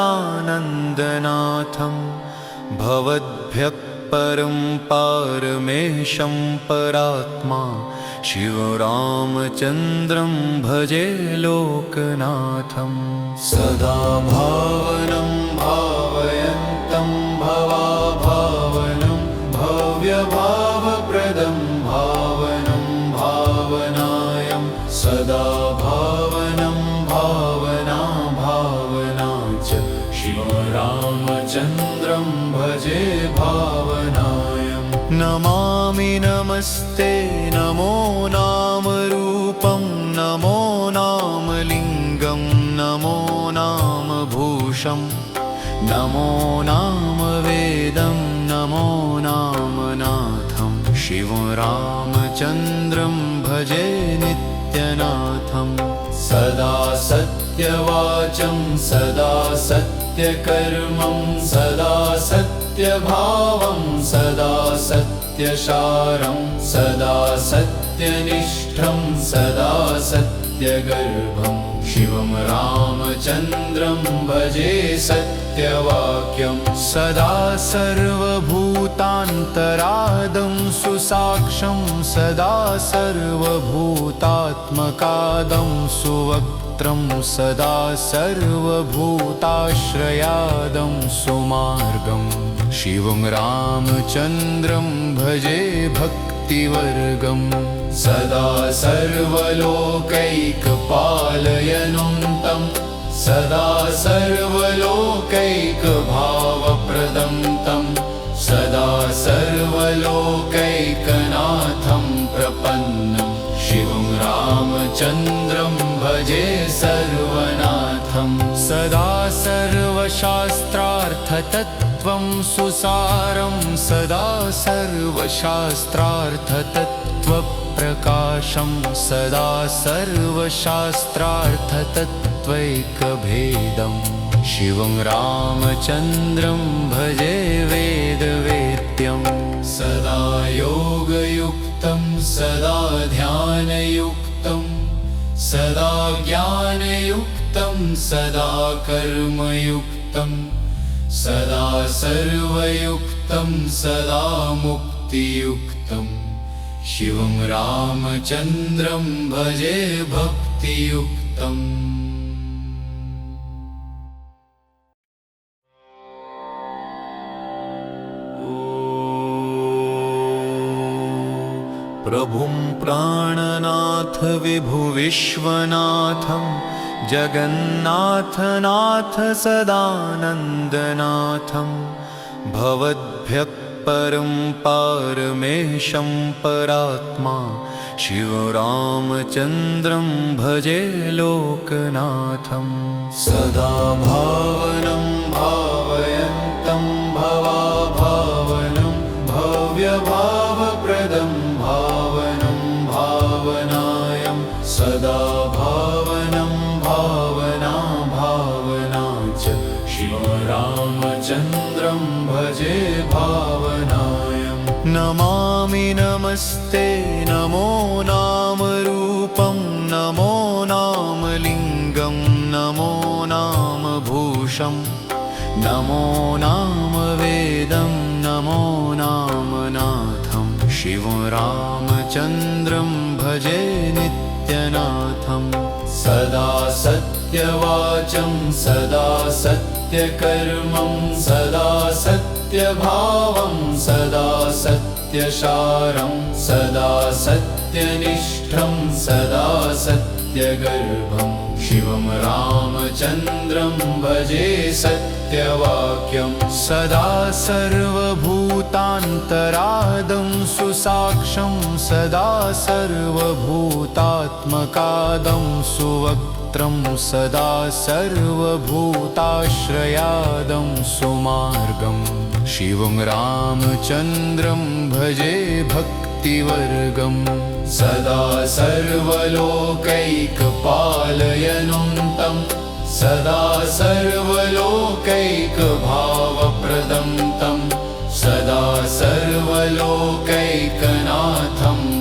भवद्भ्यः परं पारमेशं परात्मा शिवरामचन्द्रं भजे लोकनाथं सदा भावनं भावयन्तं भवाभावनं भव्यभावप्रदं भावनं भावनायं सदा भावनं भावना भावना च शिवरामचन्द्रं भजे भावनायं नमामि नमस्ते नमो नाम रूपं नमो नाम लिङ्गं नमो नाम भूषं नमो नाम वेदं नमो नाम नाथं शिवं रामचन्द्रं भजे नित्यनाथं सदा सत्यवाचं सदा सत्यकर्मं सदा सत्यभावं सदा सत्यसारं सदा सत्यनिष्ठं सदा सत्यगर्भं शिवं रामचन्द्रं भजे सत्यवाक्यं सदा सर्वभूतान्तरादं सुसाक्षं सदा सर्वभूतात्मकादं सुवक्त्रं सदा सर्वभूताश्रयादं सुमार्गं शिवं रामचन्द्रं भजे भक्तिवर्गं सदा सर्वलोकैकपालयनुन्तं सदा सर्वलोकैकभावप्रदं तं सदा सर्वलोकैकनाथं प्रपन्नं शिवं रामचन्द्रं भजे सर्वनाथं सदा सर्वशास्त्रार्थतत्त्वं सुसारं सदा सर्वशास्त्रार्थतत्त्वप्रकाशं सदा सर्वशास्त्रार्थतत्त्वैकभेदं शिवं रामचन्द्रं भजे वेदवेद्यं सदा योगयुक्तं सदा ध्यानयुक्तं सदा ज्ञानयुक्तं सदा कर्मयुक्तं सदा सर्वयुक्तं सदा मुक्तियुक्तं शिवं रामचन्द्रं भजे भक्तियुक्तम् प्रभुं प्राणनाथ विभुविश्वनाथं जगन्नाथनाथ सदानन्दनाथं भवद्भ्यः परं पारमेशं परात्मा शिवरामचन्द्रं भजे लोकनाथं सदा भावनं भावयन्तं भवाभावनं भव्यभावप्रदं भावनं भावनायं सदा भावनं भावना भावना च शिवरामचन्द्रं भजे भावनायं नमामि नमस्ते नमो नाम रूपं नमो नाम लिङ्गं नमो नाम भूषं नमो नाम वेदं नमो नाम नाथं शिवं रामचन्द्रं भजे नित्यनाथं सदा सत्यवाचं सदा सत्यकर्मं सदा सत्यभावं सदा सत्य सत्यसारं सदा सत्यनिष्ठं सदा सत्यगर्भं शिवं रामचन्द्रं भजे सत्यवाक्यं सदा सर्वभूतान्तरादं सुसाक्षं सदा सर्वभूतात्मकादं सुवक्त्रं सदा सर्वभूताश्रयादं सुमार्गं शिवं रामचन्द्रं भजे भक्तिवर्गं सदा सर्वलोकैकपालयनुं तं सदा सर्वलोकैकभावप्रदं तं सदा सर्वलोकैकनाथं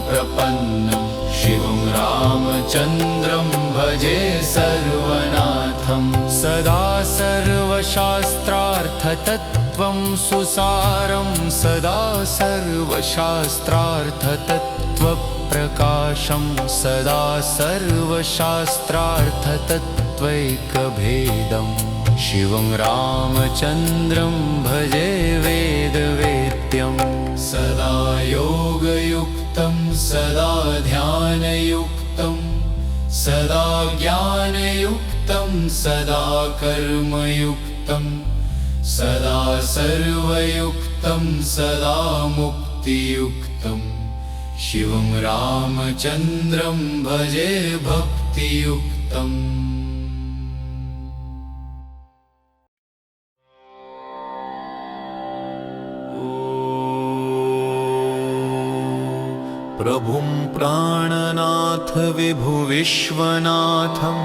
प्रपन्नं शिवं रामचन्द्रं भजे सर्वनाथं सदा सर्वशास्त्रार्थतत्त्वं सुसारं सदा सर्वशास्त्रार्थतत्त्वप्रकाशं सदा सर्वशास्त्रार्थतत्त्वैकभेदं शिवं रामचन्द्रं भजे वेदवेद्यं सदा योगयुक्तं सदा ध्यानयुक्तं सदा ज्ञानयुक्तं सदा कर्मयुक्तं सदा सर्वयुक्तं सदा मुक्तियुक्तं शिवं रामचन्द्रं भजे भक्तियुक्तम् प्रभुं प्राणनाथ विभुविश्वनाथं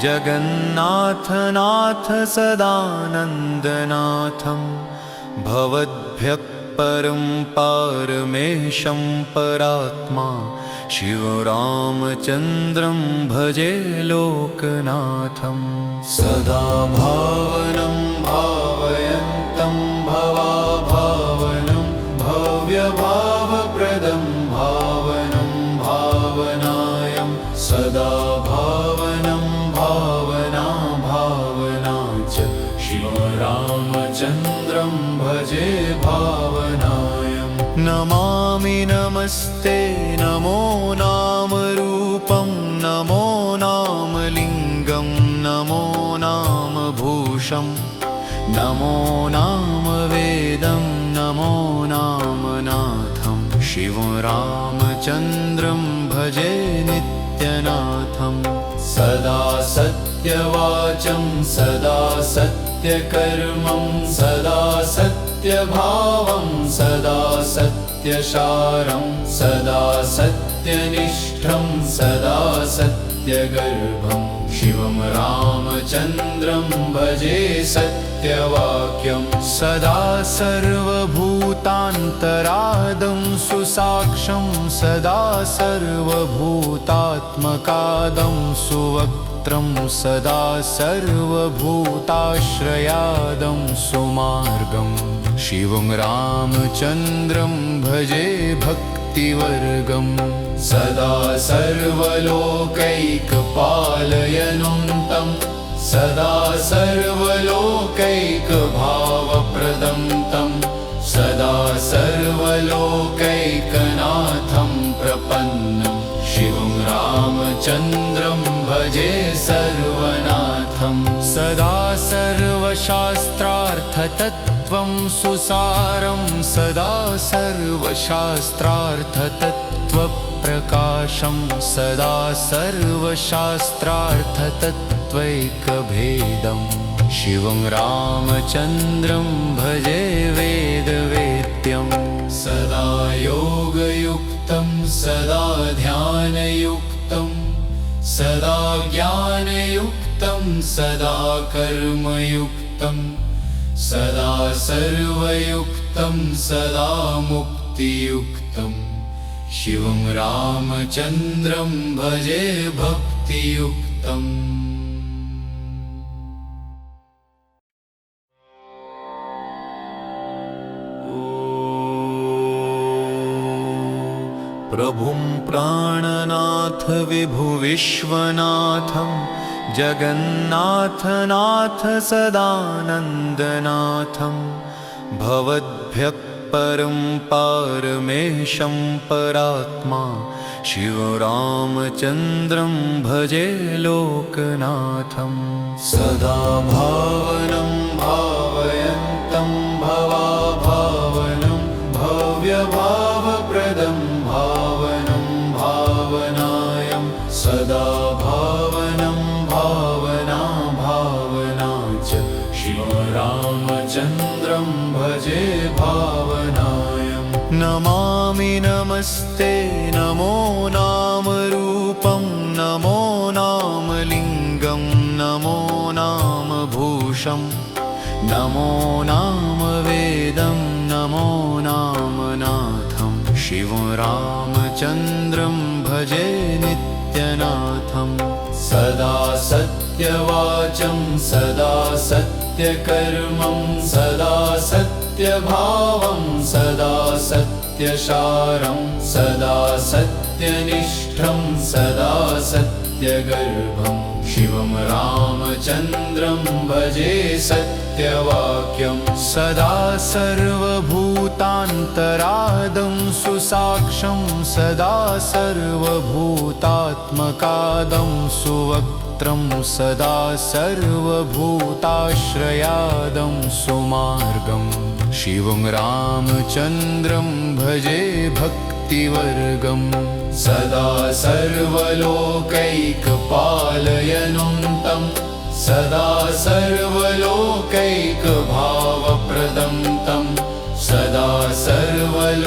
जगन्नाथनाथ सदानन्दनाथं भवद्भ्यः परं पारमेशं परात्मा शिवरामचन्द्रं भजे लोकनाथं सदा भावनं भावयन्तं भवाभावनं भव्यभावप्रदं भावनं भावनायं सदा भावनं भावना भावना च शिवरामचन्द्रं भजे भावनायं नमामि नमस्ते नमो नामरूपं नमो नामलिङ्गं नमो नामभूषं नमो नामवेदं नमो नामनाथं शिवं रामचन्द्रं भजे नित्यनाथं सदा सत्यवाचं सदा सत्यकर्मं सदा सत्यभावं सदा सत्यसारं सदा सत्यनिष्ठं सदा सत्यगर्भं शिवं रामचन्द्रं भजे सत्यवाक्यं सदा सर्वभूतान्तरादं सुसाक्षं सदा सर्वभूतात्मकादं सुवक्त्रं सदा सर्वभूताश्रयादं सुमार्गं शिवं रामचन्द्रं भजे भक्तिवर्गं सदा सर्वलोकैकपालयनुं तं सदा सर्वलोकैकभावप्रदं तं सदा सर्वलोकैकनाथं प्रपन्नं शिवं रामचन्द्रं भजे सर्वनाथं सदा सर्वशास्त्रार्थतत्त्वं सुसारं सदा सर्वशास्त्रार्थतत्त्वप्रकाशं सदा सर्वशास्त्रार्थतत्त्वैकभेदं शिवं रामचन्द्रं भजे वेदवेद्यं सदा योगयुक्तं सदा ध्यानयुक्तं सदा ज्ञानयुक्तं सदा कर्मयुक्तं सदा सर्वयुक्तं सदा मुक्तियुक्तं शिवं रामचन्द्रं भजे भक्तियुक्तम् प्रभुं प्राणनाथ विभुविश्वनाथं जगन्नाथनाथ सदानन्दनाथं भवद्भ्यः परं पारमेशं परात्मा शिवरामचन्द्रं भजे लोकनाथं सदा भावनं भावयन्तं भवाभावनं भव्यभावप्रदं भावनं भावनायं सदा भावनं भावना भावना च शिवरामचन्द्रं भजे भावनायं नमामि नमस्ते नमो नामरूपं नमो नामलिङ्गं नमो नामभूषं नमो नाम वेदं नमो नामनाथं शिवरामचन्द्रं भजे नित्यनाथं सदा सत्यवाचं सदा सत्यकर्मं सदा सत्यभावं सदा सत्यशारं सदा सत्यनिष्ठं सदा सत्यगर्भं शिवं रामचन्द्रं भजे सत्यवाक्यं सदा सर्वभूतान्तरादं सुसाक्षं सदा सर्वभूतात्मकादं सुवक्त्रं सदा सर्वभूताश्रयादं सुमार्गं शिवं रामचन्द्रं भजे भक्तिवर्गं सदा सर्वलोकैकपालयनुं तं सदा सर्वलोकैकभावप्रदं तं सदा सर्वलोकैकनाथं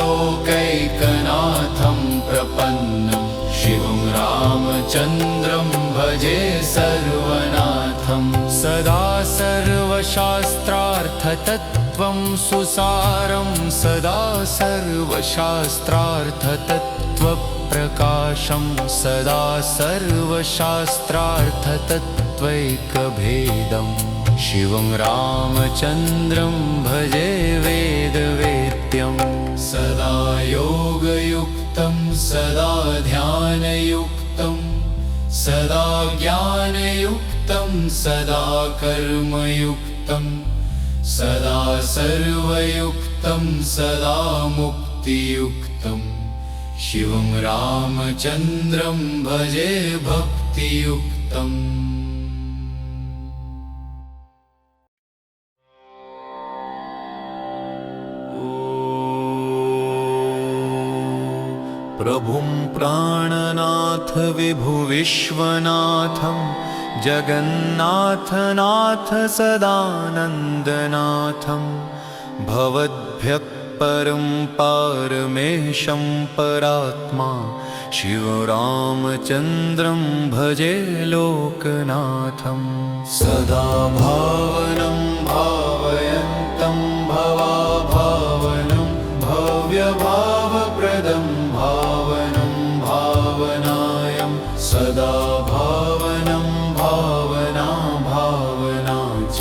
प्रपन्नं शिवं रामचन्द्रं भजे सर्वनाथं सदा सर्वशास्त्रार्थतत्त्वं सुसारं सदा सर्वशास्त्रार्थतत्त्वप्रकाशं सदा सर्वशास्त्रार्थतत्त्वैकभेदं शिवं रामचन्द्रं भजे वेदवेद्यं सदा योगयुक्तं सदा ध्यानयुक्तं सदा ज्ञानयुक्तं सदा कर्मयुक्तं सदा सर्वयुक्तं सदा मुक्तियुक्तं शिवं रामचन्द्रं भजे भक्तियुक्तम् प्रभुं प्राणनाथ विभुविश्वनाथं जगन्नाथनाथ सदानन्दनाथं भवद्भ्यः परं पारमेशं परात्मा शिवरामचन्द्रं भजे लोकनाथं सदा भावनं भावयन्तं भवाभावनं भव्यभावप्रदं भावनं भावनायं सदा भावनं भावना भावना च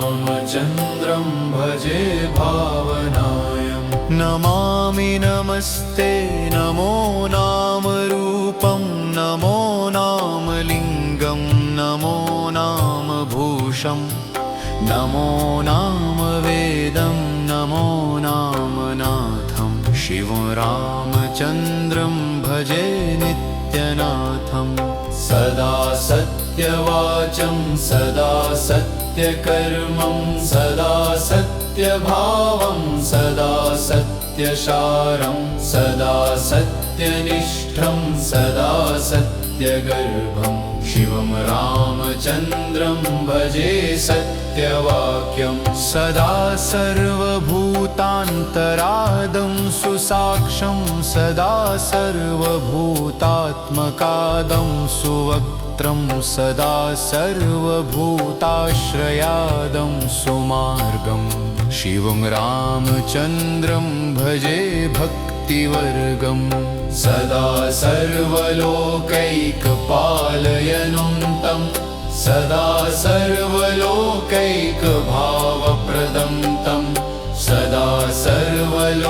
शिवरामचन्द्रं भजे भावनायं नमामि नमस्ते नमो नामरूपं नमो नामलिङ्गं नमो नामभूषं नमो नाम वेदं नमो नामनाथं शिवं रामचन्द्रं भजे नित्यनाथं सदा सत्यवाचं सदा सत्यकर्मं सदा सत्यभावं सदा सत्यशारं सदा सत्यनिष्ठं सदा सत्यगर्भं शिवं रामचन्द्रं भजे सत्यवाक्यं सदा सर्वभूतान्तरादं सुसाक्षं सदा सर्वभूतात्मकादं सुवक्त्रं सदा सर्वभूताश्रयादं सुमार्गं शिवं रामचन्द्रं भजे भक्तिवर्गं सदा सर्वलोकैकपालयनुं तं सदा सर्वलोकैकभावप्रदं तं सदा सर्वलोकैकनाथं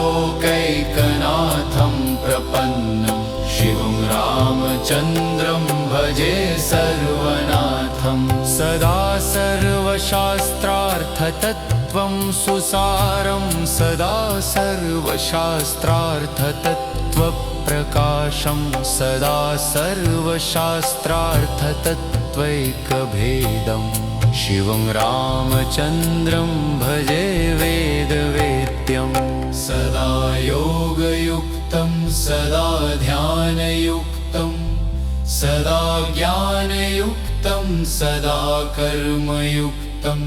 प्रपन्नं शिवं रामचन्द्रं भजे सर्वनाथं सदा सर्वशास्त्रार्थतत्त्वं तत्त्वं सुसारं सदा सर्वशास्त्रार्थतत्त्वप्रकाशं सदा सर्वशास्त्रार्थतत्त्वैकभेदम् शिवं रामचन्द्रं भजे वेदवेद्यं सदा योगयुक्तं सदा ध्यानयुक्तं सदा ज्ञानयुक्तं सदा कर्मयुक्तं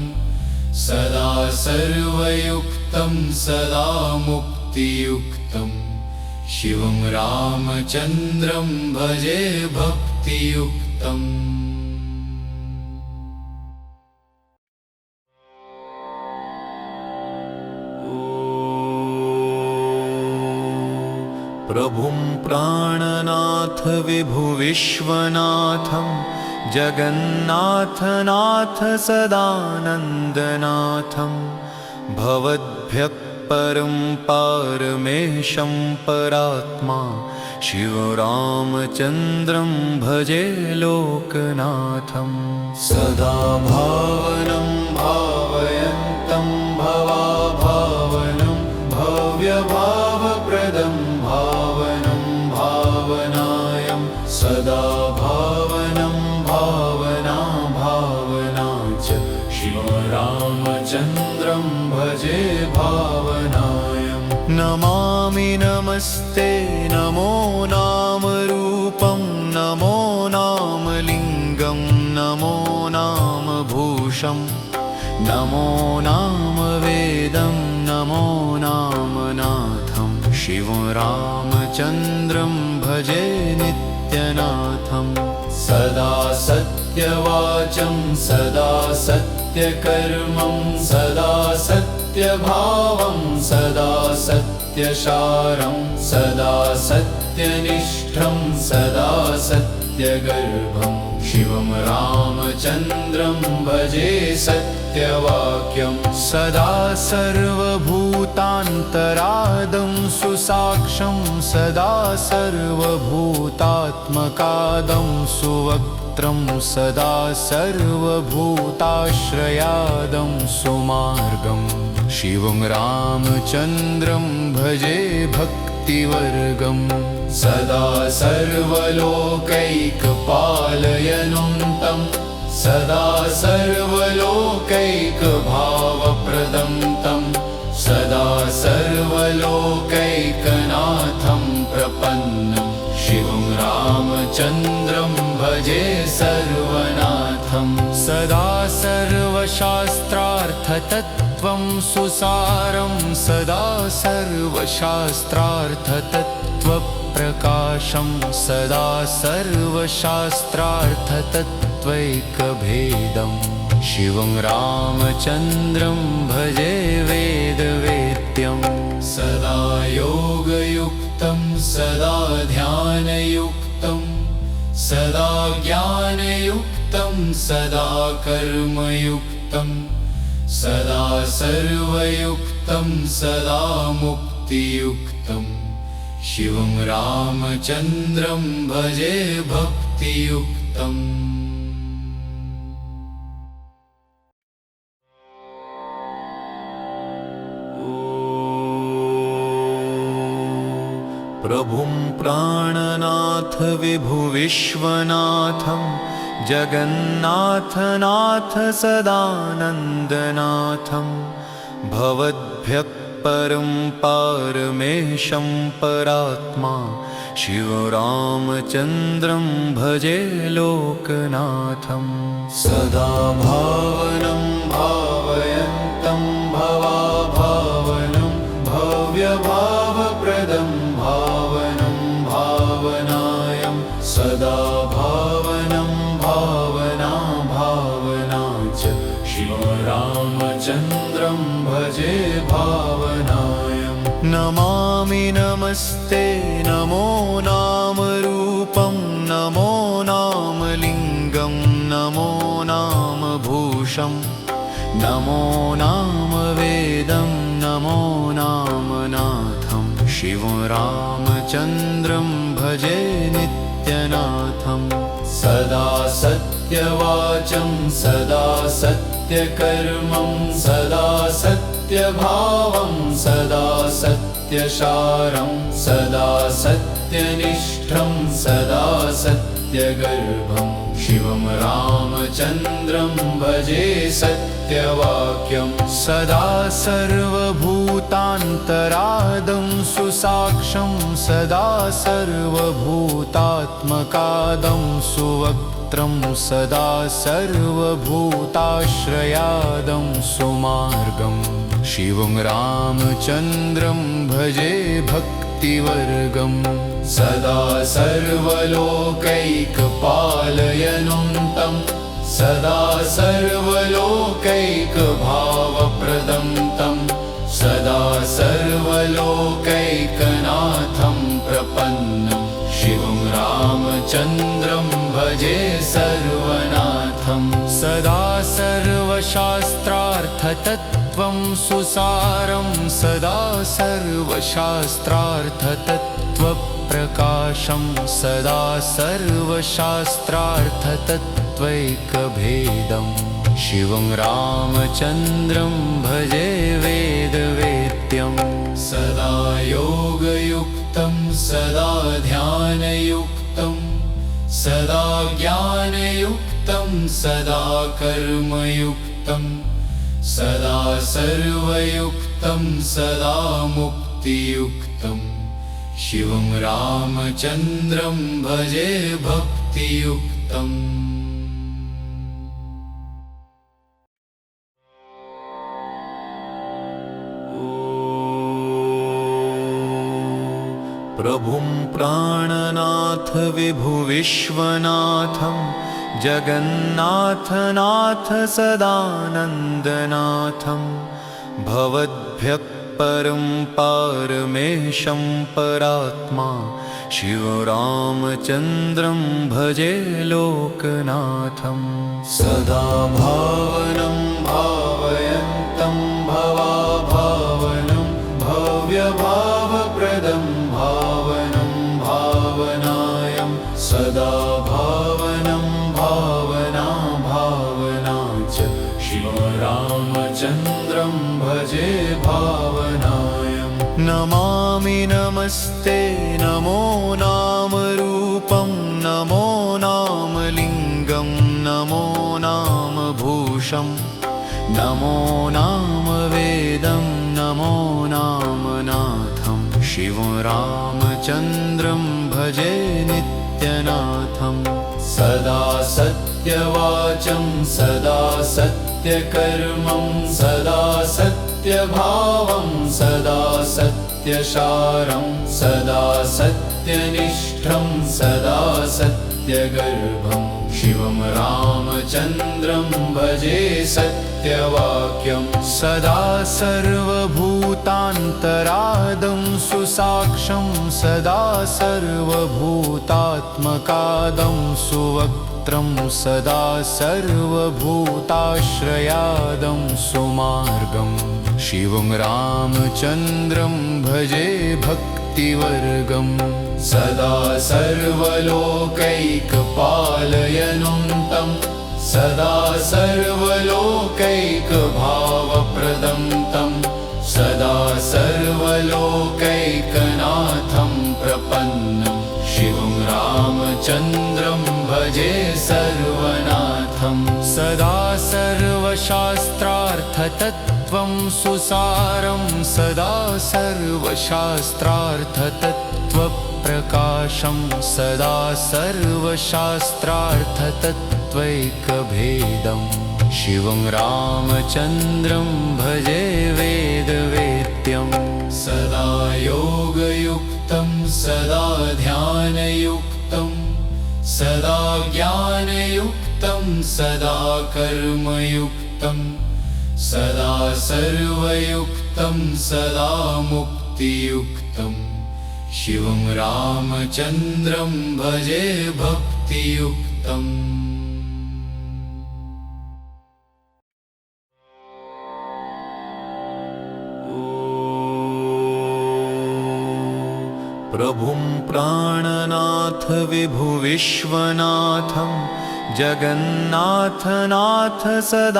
सदा सर्वयुक्तं सदा मुक्तियुक्तं शिवं रामचन्द्रं भजे भक्तियुक्तम् प्रभुं प्राणनाथ विभुविश्वनाथं जगन्नाथनाथ सदानन्दनाथं भवद्भ्यः परं पारमेशं परात्मा शिवरामचन्द्रं भजे लोकनाथं सदा भावनं भावयन्तं भवाभावनं भव्यभावप्रदं भावनं भावनायं सदा भावनं भावना भावना च शिवरामचन्द्रं भजे भावनायं नमामि नमस्ते नमो नामरूपं नमो नामलिङ्गं नमो नामभूषं नमो नाम वेदं नमो नामनाथं शिवं रामचन्द्रं भजे नित्यनाथं सदा सत्यवाचं सदा सत्यकर्मं सदा सत्यभावं सदा सत्यशारं सदा सत्यनिष्ठं सदा सत्यगर्भं शिवं रामचन्द्रं भजे सत्यवाक्यं सदा सर्वभूतान्तरादं सुसाक्षं सदा सर्वभूतात्मकादं सुवक्त्रं सदा सर्वभूताश्रयादं सुमार्गं शिवं रामचन्द्रं भजे भक्तिवर्गं सदा सर्वलोकैकपालयनुन्तं सदा सर्वलोकैकभावप्रदं तं सदा सर्वलोकैकनाथं प्रपन्नं शिवं रामचन्द्रं भजे सर्वनाथं सदा सर्वशास्त्रार्थतत्त्वं सुसारं सदा सर्वशास्त्रार्थतत्त्वप्रकाशं सदा सर्वशास्त्रार्थतत्त्वैकभेदं शिवं रामचन्द्रं भजे वेदवेद्यं सदा योगयुक्तं सदा ध्यानयुक्तं सदा ज्ञानयुक्तं सदा कर्मयुक्तं सदा सर्वयुक्तं सदा मुक्तियुक्तं शिवं रामचन्द्रं भजे भक्तियुक्तम् प्रभुं प्राणनाथ विभुविश्वनाथं जगन्नाथनाथ सदानन्दनाथं भवद्भ्यः परं पारमेशं परात्मा शिवरामचन्द्रं भजे लोकनाथं सदा भावनं भावयन्तं भवाभावनं भव्यभावप्रदं भावनं भावनायं सदा भावनं भावना भावना च शिवरामचन्द्रं भजे भावनायं नमामि नमस्ते नमो नामरूपं नमो नामलिङ्गं नमो नामभूषं नमो नामवेदं नमो नामनाथं शिवं रामचन्द्रं भजे नित्यनाथं सदा सत्यवाचं सदा सत्य सत्यकर्मं सदा सत्यभावं सदा सत्यसारं सदा सत्यनिष्ठं सदा सत्यगर्भं शिवं रामचन्द्रं भजे सत्यवाक्यं सदा सर्वभूतान्तरादं सुसाक्षं सदा सर्वभूतात्मकादं सुवक्त्रं सदा सर्वभूताश्रयादं सुमार्गं शिवं रामचन्द्रं भजे भक्तिवर्गं सदा सर्वलोकैकपालयनं तं सदा सर्वलोकैकभावप्रदं तं सदा सर्वलोकैकनाथं प्रपन्नं शिवं रामचन्द्रं भजे सर्वनाथं सदा सर्वशास्त्रार्थतत्त्वं सुसारं सदा सर्वशास्त्रार्थतत्त्वप्रकाशं सदा सर्वशास्त्रार्थतत्त्वैकभेदं शिवं रामचन्द्रं भजे वेदवेद्यं सदा योगयुक्तं सदा ध्यानयुक्तं सदा ज्ञानयुक्तं सदा कर्मयुक्तं सदा सर्वयुक्तं सदा मुक्तियुक्तं शिवं रामचन्द्रं भजे भक्तियुक्तम् प्रभुं प्राणनाथ विभुविश्वनाथं जगन्नाथनाथ सदानन्दनाथं भवद्भ्यः परं पारमेशं परात्मा शिवरामचन्द्रं भजे लोकनाथं सदा भावनं भावयन्तं भवाभावनं भव्यभावप्रदं भावनं भावनायं सदा भावनं भावना भावना च शिवरामचन्द्रं भजे भावनायं नमामि नमस्ते नमो नामरूपं नमो नामलिङ्गं नमो नामभूषं नमो नामवेदं नमो नामनाथं शिवं रामचन्द्रं भजे नित्यनाथं सदा सत्यवाचं सदा सत्यकर्मं सदा सत्यभावं सदा सत्यसारं सदा सत्यनिष्ठं सदा सत्यगर्भं शिवं रामचन्द्रं भजे सत्यवाक्यं सदा सर्वभूतान्तरादं सुसाक्षं सदा सर्वभूतात्मकादं सुवक्त्रं सदा सर्वभूताश्रयादं सुमार्गं शिवं रामचन्द्रं भजे भक्तिवर्गं सदा सर्वलोकैकपालयनं तं सदा सर्वलोकैकभावप्रदं तं सदा सर्वलोकैकनाथं प्रपन्नं शिवं रामचन्द्रं भजे सर्वनाथं सदा सर्वशास्त्रार्थतत्त्वं सुसारं सदा सर्वशास्त्रार्थतत्त्वप्रकाशं सदा सर्वशास्त्रार्थतत्त्वैकभेदं शिवं रामचन्द्रं भजे वेदवेद्यं सदा योगयुक्तं सदा ध्यानयुक्तं सदा ज्ञानयुक्तं सदा कर्मयुक्तं सदा सर्वयुक्तं सदा मुक्तियुक्तं शिवं रामचन्द्रं भजे भक्तियुक्तम् प्रभुं प्राणनाथ विभुविश्वनाथं जगन्नाथनाथ सदानन्दनाथं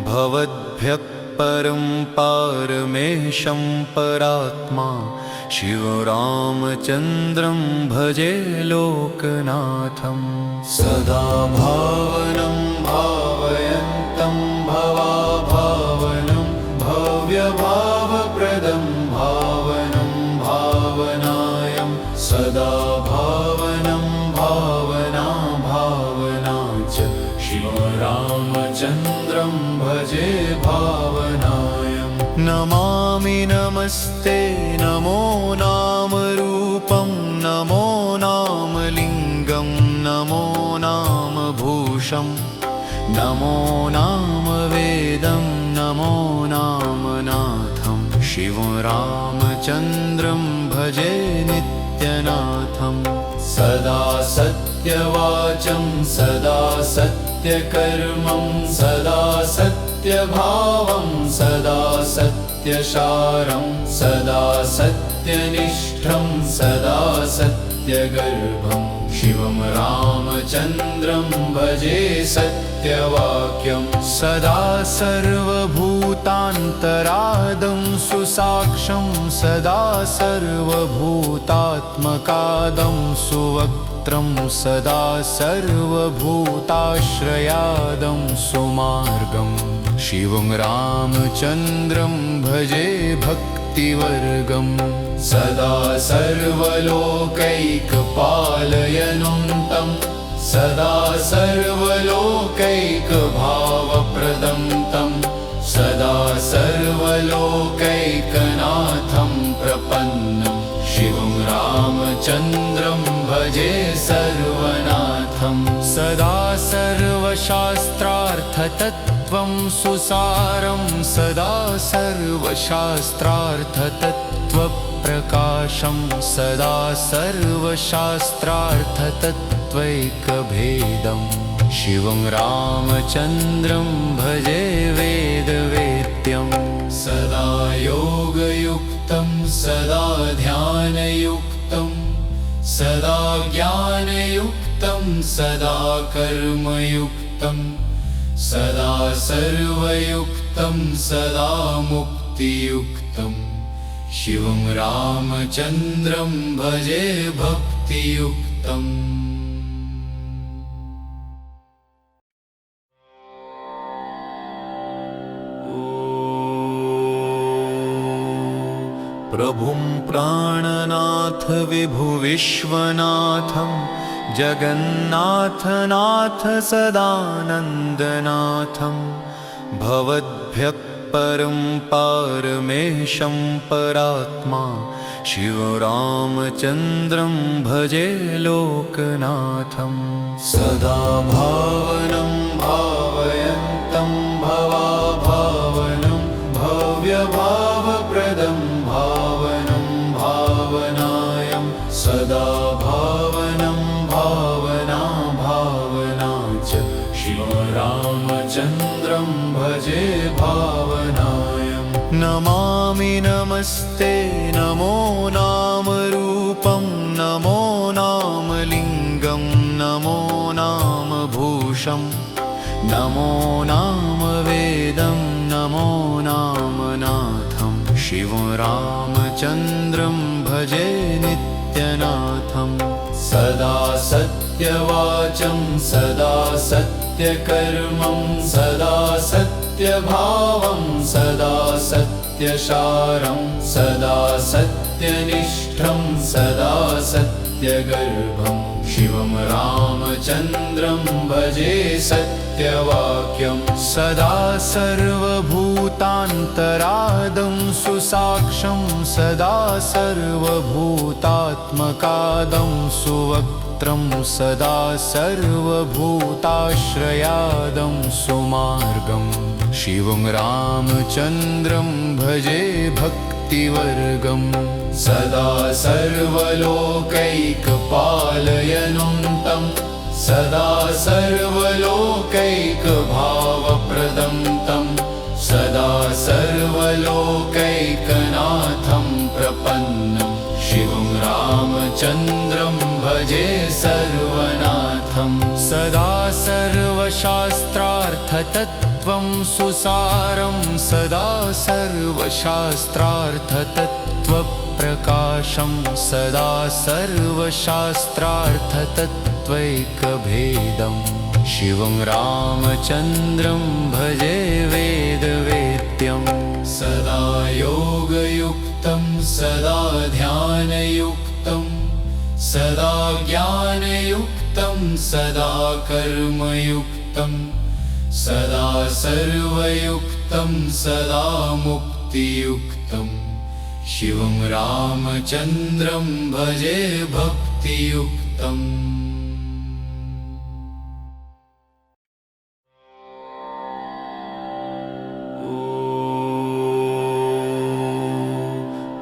भवद्भ्यः परं पारमेशं परात्मा शिवरामचन्द्रं भजे लोकनाथं सदा भावनं भावयन्तं भवाभावनं भव्यभावप्रदं भावनं भावनायं सदा भावनं भावना भावना च शिवरामचन्द्रं भजे भावनायं नमामि नमस्ते नमो नाम रूपं नमो नाम लिङ्गं नमो नाम भूषं नमो नाम वेदं नमो नाम नाथं शिवरामचन्द्रं भजे नित्यनाथं सदा सत्यवाचं सदा सत्यकर्मं सदा सत्यभावं सदा सत्यसारं सदा सत्यनिष्ठं सदा सत्यगर्भं शिवं रामचन्द्रं भजे सत्यवाक्यं सदा सर्वभूतान्तरादं सुसाक्षं सदा सर्वभूतात्मकादं सुवक्त्रं सदा सर्वभूताश्रयादं सुमार्गं शिवं रामचन्द्रं भजे भक्तिवर्गं सदा सर्वलोकैकपालयनुन्तं सदा सर्वलोकैकभावप्रदं तं सदा सर्वलोकैकनाथं प्रपन्नं शिवं रामचन्द्रं भजे सर्वनाथं सदा सर्वशास्त्रार्थतत्त्वं सुसारं सदा सर्वशास्त्रार्थतत्त्वप्रकाशं सदा सर्वशास्त्रार्थतत्त्वैकभेदं शिवं रामचन्द्रं भजे वेदवेद्यं सदा योगयुक्तं सदा ध्यानयुक्तं सदा ज्ञानयुक्तं सदा कर्मयुक्तं सदा सर्वयुक्तं सदा मुक्तियुक्तं शिवं रामचन्द्रं भजे भक्तियुक्तम् प्रभुं प्राणनाथ विभु विश्वनाथं जगन्नाथनाथ सदानन्दनाथं भवद्भ्यः परं पारमेशं परात्मा शिवरामचन्द्रं भजे लोकनाथं सदा भावनं भावयन्तं भवाभावनं भव्यभावप्रदं भावनं भावनायं सदा भावनं भावना भावना च शिवरामचन्द्रं भजे भावनायं नमामि नमस्ते नमो नाम रूपं नमो नाम लिङ्गं नमो नाम भूषं नमो नाम वेदं नमो नाम नाथं शिवं रामचन्द्रं भजे नित्यनाथं सदा सत्यवाचं सदा सत्यकर्मं सदा सत्यभावं सदा सत्यसारं सदा सत्यनिष्ठं सदा सत्यगर्भं शिवं रामचन्द्रं भजे सत्यवाक्यं सदा सर्वभूतान्तरादं सुसाक्षं सदा सर्वभूतात्मकादं सुवक्त्रं सदा सर्वभूताश्रयादं सुमार्गं शिवं रामचन्द्रं भजे भक्तिवर्गं सदा सर्वलोकैकपालयनुन्तं सदा सर्वलोकैकभावप्रदं तं सदा सर्वलोकैकनाथं प्रपन्नं शिवं रामचन्द्रं भजे सर्वनाथं सर्वशास्त्रार्थतत्त्वं सुसारं सदा सर्वशास्त्रार्थतत्त्वप्रकाशं सदा सर्वशास्त्रार्थतत्त्वैकभेदं शिवं रामचन्द्रं भजे वेदवेद्यं सदा योगयुक्तं सदा ध्यानयुक्तं सदा ज्ञानयुक्तं सदा कर्मयुक्तं सदा सर्वयुक्तं सदा मुक्तियुक्तं शिवं रामचन्द्रं भजे भक्तियुक्तम्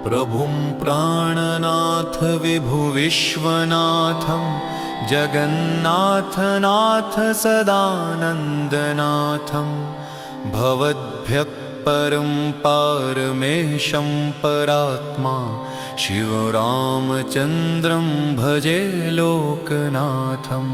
प्रभुं प्राणनाथ विभुविश्वनाथं जगन्नाथनाथ सदानन्दनाथं भवद्भ्यः परं पारमेशं परात्मा शिवरामचन्द्रं भजे लोकनाथं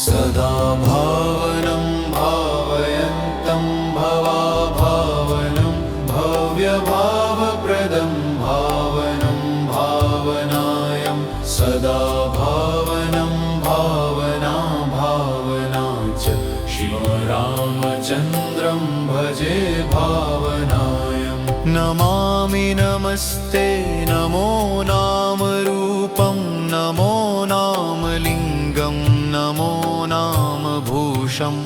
सदा भावनं भावयन्तं भवाभावनं भव्यभावप्रदं भावनं भावनायं सदा भावनं भावना भावना च शिवरामचन्द्रं भजे भावनायं नमामि नमस्ते नमो नामरूपं नमो नामलिङ्गं नमो नामभूषं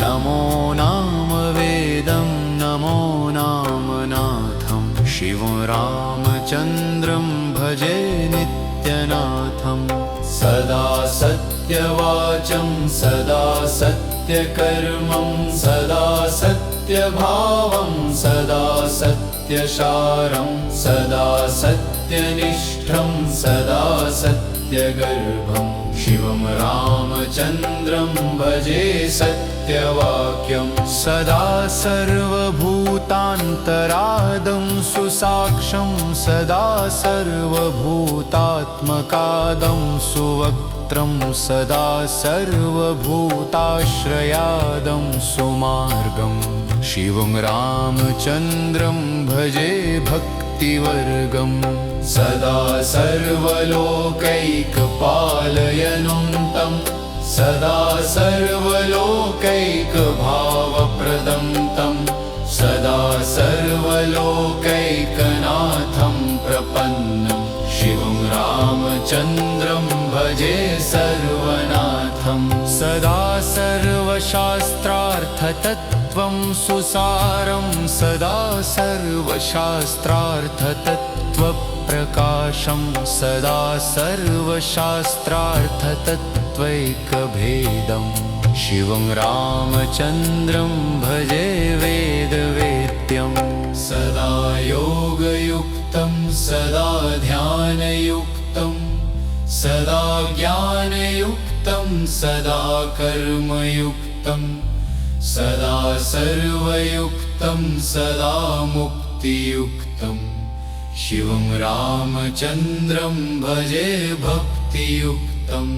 नमो नामवेदं नमो नामनाथं शिवं रामचन्द्रं भजे नित्यनाथं सदा सत्यवाचं सदा सत्यकर्मं सदा सत्यभावं सदा सत्यसारं सदा सत्यनिष्ठं सदा सत्यगर्भं शिवं रामचन्द्रं भजे सत्यवाक्यं सदा सर्वभूतान्तरादं सुसाक्षं सदा सर्वभूतात्मकादं सुवक्त्रं सदा सर्वभूताश्रयादं सुमार्गं शिवं रामचन्द्रं भजे भक्तिवर्गं सदा सर्वलोकैकपालयनुन्तं सदा सर्वलोकैकभावप्रदं तं सदा सर्वलोकैकनाथं प्रपन्नं शिवं रामचन्द्रं भजे सर्वनाथं सदा सर्वशास्त्रार्थतत्त्वं सुसारं सदा सर्वशास्त्रार्थतत्त्वप्रकाशं सदा सर्वशास्त्रार्थतत्त्वैकभेदं शिवं रामचन्द्रं भजे वेदवेद्यं सदा योगयुक्तं सदा ध्यानयुक्तं सदा ज्ञानयुक्तं सदा कर्मयुक्तं सदा सर्वयुक्तं सदा मुक्तियुक्तं शिवं रामचन्द्रं भजे भक्तियुक्तम्